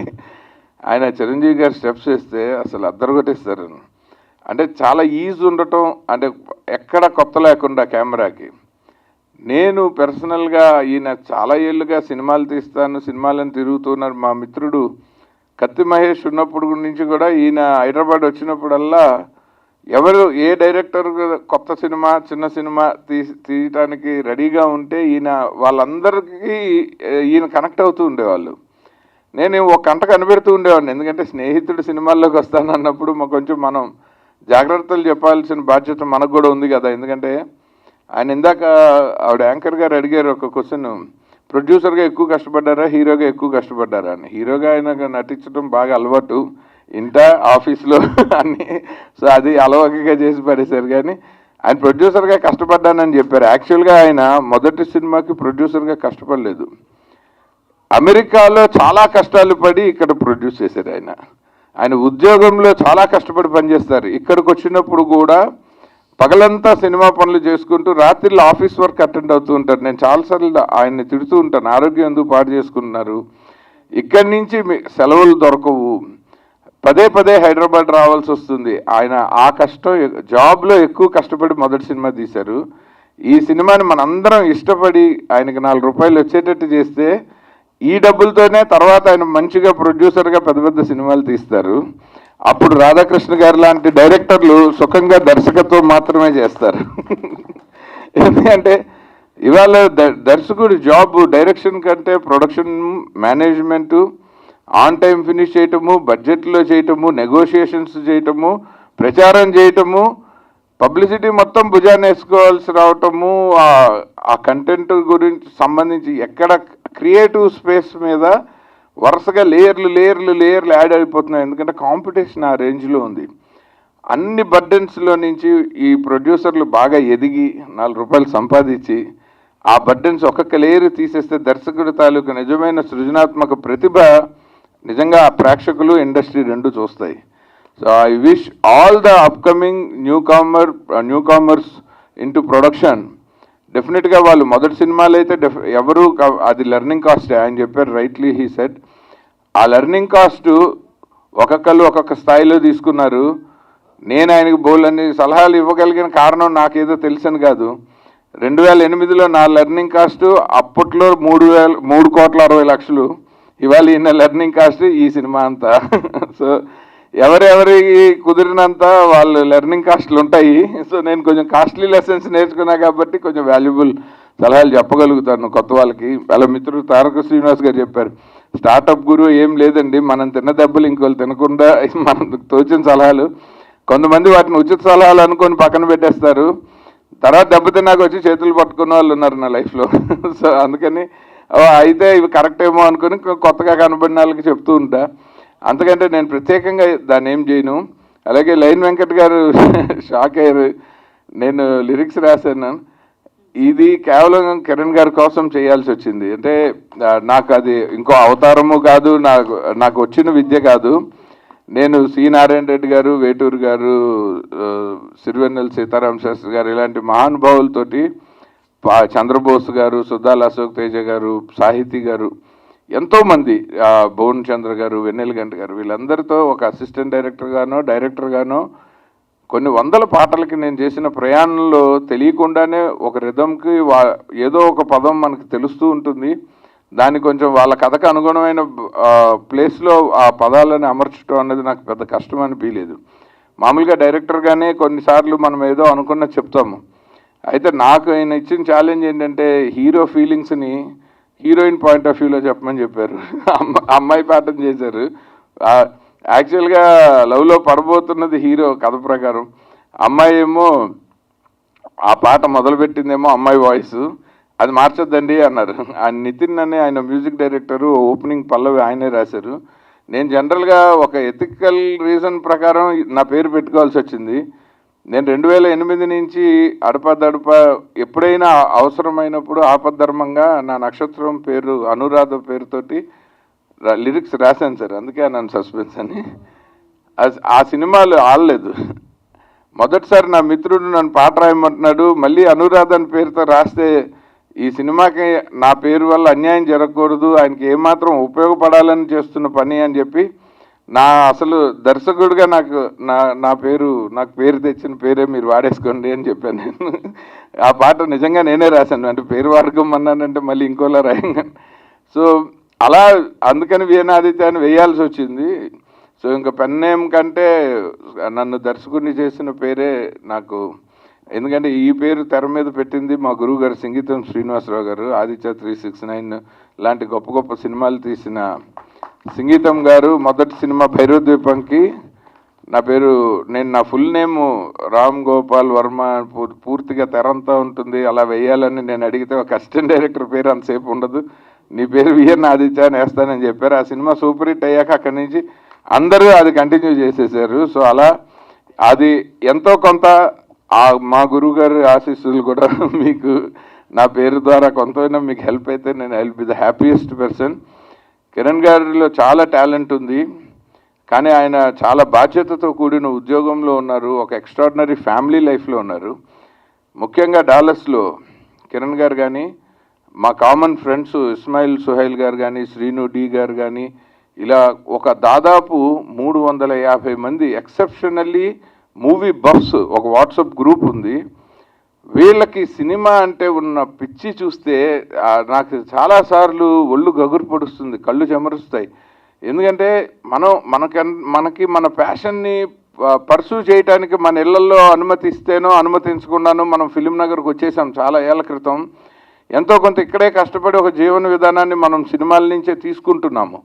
ఆయన చిరంజీవి గారు స్టెప్స్ వేస్తే అసలు అద్దరగొట్టేస్తారు. అంటే చాలా ఈజీ ఉండటం, అంటే ఎక్కడ కొత్త లేకుండా కెమెరాకి. నేను పర్సనల్గా ఈయన చాలా ఏళ్ళుగా సినిమాలు తీస్తాను, సినిమాలను తిరుగుతున్నారు. మా మిత్రుడు కత్తి మహేష్ ఉన్నప్పుడు నుంచి కూడా ఈయన హైదరాబాద్ వచ్చినప్పుడల్లా ఎవరు ఏ డైరెక్టర్ కొత్త సినిమా చిన్న సినిమా తీయటానికి రెడీగా ఉంటే ఈయన వాళ్ళందరికీ ఈయన కనెక్ట్ అవుతూ ఉండేవాళ్ళు. నేను ఒక గంట కనిపెడుతూ ఉండేవాడిని, ఎందుకంటే స్నేహితుడు సినిమాల్లోకి వస్తానన్నప్పుడు కొంచెం మనం జాగ్రత్తలు చెప్పాల్సిన బాధ్యత మనకు కూడా ఉంది కదా. ఎందుకంటే ఆయన ఇందాక ఆవిడ యాంకర్ గారు అడిగారు ఒక క్వశ్చన్, ప్రొడ్యూసర్గా ఎక్కువ కష్టపడ్డారా హీరోగా ఎక్కువ కష్టపడ్డారా అని. హీరోగా ఆయన నటించడం బాగా అలవాటు, ఆఫీస్లో అన్నీ. సో అది అలవాటుగా చేసి పడేశారు. కానీ ఆయన ప్రొడ్యూసర్గా కష్టపడ్డానని చెప్పారు. యాక్చువల్గా ఆయన మొదటి సినిమాకి ప్రొడ్యూసర్గా కష్టపడలేదు, అమెరికాలో చాలా కష్టాలు పడి ఇక్కడ ప్రొడ్యూస్ చేశారు. ఆయన ఉద్యోగంలో చాలా కష్టపడి పనిచేస్తారు. ఇక్కడికి వచ్చినప్పుడు కూడా పగలంతా సినిమా పనులు చేసుకుంటూ రాత్రిలో ఆఫీస్ వర్క్ అటెండ్ అవుతూ ఉంటారు. నేను చాలాసార్లు ఆయన్ని తిడుతూ ఉంటాను, ఆరోగ్యం ఎందుకు పాడు చేసుకుంటున్నారు, ఇక్కడి నుంచి సెలవులు దొరకవు, పదే హైదరాబాద్ రావాల్సి వస్తుంది. ఆయన ఆ కష్టం, జాబ్లో ఎక్కువ కష్టపడి మొదటి సినిమా తీశారు. ఈ సినిమాని మనందరం ఇష్టపడి ఆయనకి 4 రూపాయలు వచ్చేటట్టు చేస్తే ఈ డబ్బులతోనే తర్వాత ఆయన మంచిగా ప్రొడ్యూసర్గా పెద్ద సినిమాలు తీస్తారు. అప్పుడు రాధాకృష్ణ గారు లాంటి డైరెక్టర్లు సుఖంగా దర్శకత్వం మాత్రమే చేస్తారు. ఎందుకంటే ఇవాళ దర్శకుడి జాబ్ డైరెక్షన్ కంటే production, management, on time finish చేయటము, బడ్జెట్లో చేయటము, నెగోషియేషన్స్ చేయటము, ప్రచారం చేయటము, పబ్లిసిటీ మొత్తం భుజాన్ని వేసుకోవాల్సి రావటము, ఆ కంటెంట్ గురించి సంబంధించి ఎక్కడ క్రియేటివ్ స్పేస్ మీద వరుసగా లేయర్లు యాడ్ అయిపోతున్నాయి. ఎందుకంటే కాంపిటీషన్ ఆ రేంజ్లో ఉంది. అన్ని బర్డెన్స్లో నుంచి ఈ ప్రొడ్యూసర్లు బాగా ఎదిగి 4 రూపాయలు సంపాదించి ఆ బర్డెన్స్ ఒక్కొక్క లేయర్ తీసేస్తే దర్శకుడి తాలూకు నిజమైన సృజనాత్మక ప్రతిభ నిజంగా ప్రేక్షకులు, ఇండస్ట్రీ రెండు చూస్తాయి. So I wish all the upcoming new commerce into production, డెఫినెట్గా వాళ్ళు మొదటి సినిమాలు అయితే ఎవరు అది లెర్నింగ్ కాస్ట్ ఆయన చెప్పారు, రైట్లీ హీ సెడ్. ఆ లెర్నింగ్ కాస్ట్ ఒక్కొక్కరు ఒక్కొక్క స్థాయిలో తీసుకున్నారు. నేను ఆయనకు బోల్డన్ని సలహాలు ఇవ్వగలిగిన కారణం నాకేదో తెలుసని కాదు. 2008లో నా లెర్నింగ్ కాస్ట్ అప్పట్లో 3,60,00,000. ఇవాళ ఈయన లెర్నింగ్ కాస్ట్ ఈ సినిమా అంతా. సో ఎవరెవరికి కుదిరినంత వాళ్ళు లెర్నింగ్ కాస్ట్లు ఉంటాయి. సో నేను కొంచెం కాస్ట్లీ లెసన్స్ నేర్చుకున్నా కాబట్టి కొంచెం వాల్యుబుల్ సలహాలు చెప్పగలుగుతాను కొత్త వాళ్ళకి. వాళ్ళ మిత్రుడు తారక శ్రీనివాస్ గారు చెప్పారు, స్టార్టప్ గురు ఏం లేదండి, మనం తిన్న దెబ్బలు ఇంకోళ్ళు తినకుండా మనం తోచిన సలహాలు. కొంతమంది వాటిని ఉచిత సలహాలు అనుకొని పక్కన పెట్టేస్తారు, తర్వాత దెబ్బతిన్నాక వచ్చి చేతులు పట్టుకున్న వాళ్ళు ఉన్నారు నా లైఫ్లో. సో అందుకని అయితే ఇవి కరెక్ట్ ఏమో అనుకుని కొత్తగా కనబడిన వాళ్ళకి చెప్తూ ఉంటా. అంతకంటే నేను ప్రత్యేకంగా దాన్ని ఏం చేయను. అలాగే లైన్ వెంకట్ గారు షాక్ అయ్యారు, నేను లిరిక్స్ రాశాను, ఇది కేవలం కిరణ్ గారి కోసం చేయాల్సి వచ్చింది. అంటే నాకు అది ఇంకో అవతారము కాదు, నాకు వచ్చిన విద్య కాదు. నేను సి నారాయణ రెడ్డి గారు, వేటూరు గారు, సిరివెన్నెల సీతారామ శాస్త్రి గారు ఇలాంటి మహానుభావులతోటి, చంద్రబోస్ గారు, సుద్దాల అశోక్ తేజ గారు, సాహితీ గారు, ఎంతోమంది, భువన్ చంద్ర గారు, వెన్నెలగంట గారు, వీళ్ళందరితో ఒక అసిస్టెంట్ డైరెక్టర్ గానో కొన్ని వందల పాటలకి నేను చేసిన ప్రయాణంలో తెలియకుండానే ఒక రిథంకి ఏదో ఒక పదం మనకు తెలుస్తూ ఉంటుంది. దాన్ని కొంచెం వాళ్ళ కథకు అనుగుణమైన ప్లేస్లో ఆ పదాలను అమర్చడం అనేది నాకు పెద్ద కష్టం అనిపించలేదు. మామూలుగా డైరెక్టర్గానే కొన్నిసార్లు మనం ఏదో అనుకున్న చెప్తాము. అయితే నాకు ఆయన ఇచ్చిన ఛాలెంజ్ ఏంటంటే హీరో ఫీలింగ్స్ని హీరోయిన్ పాయింట్ ఆఫ్ వ్యూలో చెప్పమని చెప్పారు. అమ్మాయి పాఠం చేశారు. యాక్చువల్గా లవ్లో పడబోతున్నది హీరో కథ ప్రకారం, అమ్మాయి ఏమో ఆ పాట మొదలుపెట్టిందేమో అమ్మాయి వాయిస్, అది మార్చొద్దండి అన్నారు. ఆ నితిన్ అనే ఆయన మ్యూజిక్ డైరెక్టరు, ఓపెనింగ్ పల్లవి ఆయనే రాశారు. నేను జనరల్గా ఒక ఎథికల్ రీజన్ ప్రకారం నా పేరు పెట్టుకోవాల్సి వచ్చింది. నేను 2008 నుంచి అడపదడప ఎప్పుడైనా అవసరమైనప్పుడు ఆపద్ధర్మంగా నా నక్షత్రం పేరు అనురాధ పేరుతోటి లిరిక్స్ రాశాను సార్. అందుకే నన్ను సస్పెన్స్ అని. ఆ సినిమాలు ఆడలేదు. మొదటిసారి నా మిత్రుడు నన్ను పాట రాయమంటున్నాడు, మళ్ళీ అనురాధ పేరుతో రాస్తే ఈ సినిమాకి నా పేరు వల్ల అన్యాయం జరగకూడదు, ఆయనకి ఏమాత్రం ఉపయోగపడాలని చేస్తున్న పని అని చెప్పి అసలు దర్శకుడిగా నాకు పేరు తెచ్చిన పేరే మీరు వాడేసుకోండి అని చెప్పాను నేను. ఆ పాట నిజంగా నేనే రాశాను. అంటే పేరు వర్గం అన్నానంటే మళ్ళీ ఇంకోలా రాయంగా. సో అలా అందుకని వీణాదిత్య అని వేయాల్సి వచ్చింది. సో ఇంకా పెన్ నేమ్ కంటే నన్ను దర్శకుడిని చేసిన పేరే నాకు, ఎందుకంటే ఈ పేరు తెర మీద పెట్టింది మా గురువు గారు సంగీతం శ్రీనివాసరావు గారు. ఆదిత్య 369 లాంటి గొప్ప గొప్ప సినిమాలు తీసిన సంగీతం గారు మొదటి సినిమా భైరవద్వీపంకి నా ఫుల్ నేమ్ రామ్ గోపాల్ వర్మ పూర్తిగా తెరంతా ఉంటుంది, అలా వేయాలని నేను అడిగితే ఒక అసిస్టెంట్ డైరెక్టర్ పేరు అంతసేపు ఉండదు, నీ పేరు విఎన్ ఆదిత్య అని వేస్తానని చెప్పారు. ఆ సినిమా సూపర్ హిట్ అయ్యాక అక్కడి నుంచి అందరూ అది కంటిన్యూ చేసేసారు. సో అలా అది ఎంతో కొంత మా గురువు గారి ఆశీస్సులు కూడా మీకు నా పేరు ద్వారా కొంతైనా మీకు హెల్ప్ అయితే నేను I will be the happiest person. Kiran గారిలో చాలా టాలెంట్ ఉంది, కానీ ఆయన చాలా బాధ్యతతో కూడిన ఉద్యోగంలో ఉన్నారు, ఒక ఎక్స్ట్రాడినరీ ఫ్యామిలీ లైఫ్లో ఉన్నారు. ముఖ్యంగా డాలస్లో కిరణ్ గారు కానీ, మా కామన్ ఫ్రెండ్స్ ఇస్మాయిల్ సుహైల్ గారు కానీ, శ్రీను డి గారు కానీ, ఇలా ఒక దాదాపు 350 మంది ఎక్సెప్షనల్లీ మూవీ బఫ్స్ ఒక వాట్సాప్ గ్రూప్ ఉంది. వీళ్ళకి సినిమా అంటే ఉన్న పిచ్చి చూస్తే నాకు చాలాసార్లు ఒళ్ళు గగురు పొడుస్తుంది, కళ్ళు చెమరుస్తాయి. ఎందుకంటే మనకి మన ప్యాషన్ని పర్సూ చేయడానికి మన ఇళ్లలో అనుమతిస్తేనో అనుమతించకుండానో మనం ఫిలిం నగర్కి వచ్చేసాం చాలా ఏళ్ల క్రితం. ఎంతో కొంత ఇక్కడే కష్టపడి ఒక జీవన విధానాన్ని మనం సినిమాల నుంచే తీసుకుంటున్నాము.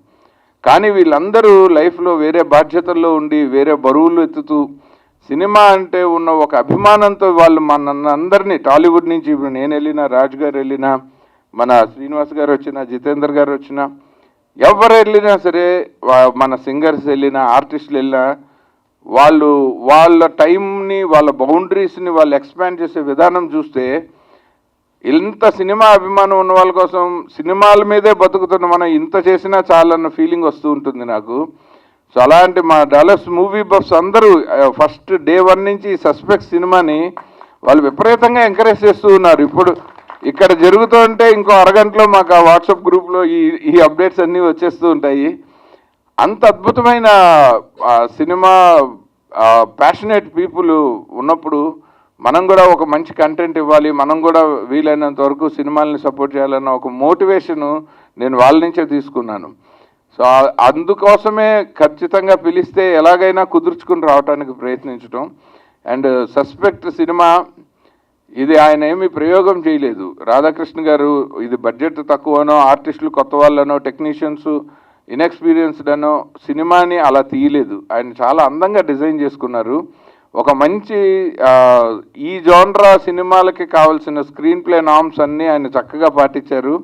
కానీ వీళ్ళందరూ లైఫ్లో వేరే బాధ్యతల్లో ఉండి వేరే బరువులు ఎత్తుతూ సినిమా అంటే ఉన్న ఒక అభిమానంతో వాళ్ళు అందరినీ టాలీవుడ్ నుంచి ఇప్పుడు నేను వెళ్ళినా, రాజు గారు వెళ్ళినా, మన శ్రీనివాస్ గారు వచ్చినా, జితేందర్ గారు వచ్చినా, ఎవరు వెళ్ళినా సరే, మన సింగర్స్ వెళ్ళినా, ఆర్టిస్టులు వెళ్ళినా, వాళ్ళ టైంని వాళ్ళ బౌండరీస్ని వాళ్ళు ఎక్స్పాండ్ చేసే విధానం చూస్తే ఇంత సినిమా అభిమానం ఉన్న వాళ్ళ కోసం సినిమాల మీదే బతుకుతున్న మనం ఇంత చేసినా చాలన్న ఫీలింగ్ వస్తూ ఉంటుంది నాకు. సో అలాంటి మా డాలస్ మూవీ బఫ్స్ అందరూ ఫస్ట్ డే 1 నుంచి సస్పెక్ట్ సినిమాని వాళ్ళు విపరీతంగా ఎంకరేజ్ చేస్తూ ఉన్నారు. ఇప్పుడు ఇక్కడ జరుగుతుంటే ఇంకో అరగంటలో మాకు ఆ వాట్సాప్ గ్రూప్లో ఈ అప్డేట్స్ అన్నీ వచ్చేస్తూ ఉంటాయి. అంత అద్భుతమైన సినిమా ప్యాషనేట్ పీపుల్ ఉన్నప్పుడు మనం కూడా ఒక మంచి కంటెంట్ ఇవ్వాలి, మనం కూడా వీలైనంత వరకు సినిమాలని సపోర్ట్ చేయాలన్న ఒక మోటివేషను నేను వాళ్ళ నుంచే తీసుకున్నాను. సో అందుకోసమే ఖచ్చితంగా పిలిస్తే ఎలాగైనా కుదుర్చుకుని రావడానికి ప్రయత్నించడం. అండ్ సస్పెక్ట్ సినిమా ఇది ఆయన ఏమీ ప్రయోగం చేయలేదు. రాధాకృష్ణ గారు ఇది బడ్జెట్ తక్కువనో, ఆర్టిస్టులు కొత్త వాళ్ళనో, టెక్నీషియన్స్ ఇన్ఎక్స్పీరియన్స్డ్ అనో సినిమాని అలా తీయలేదు. ఆయన చాలా అందంగా డిజైన్ చేసుకున్నారు. ఒక మంచి ఈ జోన్రా సినిమాలకి కావాల్సిన స్క్రీన్ ప్లే నామ్స్ అన్నీ ఆయన చక్కగా పాటించారు.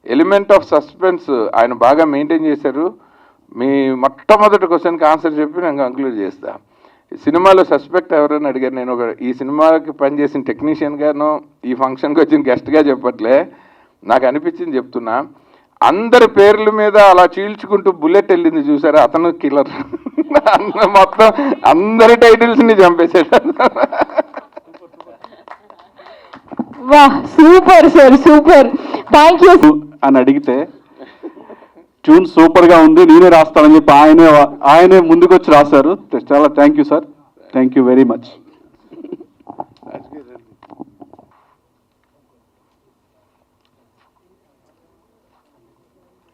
ఎలిమెంట్ ఆఫ్ సస్పెన్స్ ఆయన బాగా మెయింటైన్ చేశారు. మీ మొట్టమొదటి క్వశ్చన్కి ఆన్సర్ చెప్పి నేను కంక్లూడ్ చేస్తాను. సినిమాలో సస్పెక్ట్ ఎవరైనా అడిగారు, నేను ఈ సినిమాకి పనిచేసిన టెక్నీషియన్గానో ఈ ఫంక్షన్కి వచ్చిన గెస్ట్గా చెప్పట్లే, నాకు అనిపించింది చెప్తున్నా. అందరి పేర్ల మీద అలా చీల్చుకుంటూ బుల్లెట్ వెళ్ళింది చూసారా, అతను కిల్లర్. మొత్తం అందరి టైటిల్స్ని చంపేశాడు. వాహ్, super sir, super, thank you అని అడిగితే ట్యూన్ సూపర్గా ఉంది, నేనే రాస్తానని చెప్పి ఆయనే ముందుకు వచ్చి రాశారు. చాలా thank you sir, thank you very much.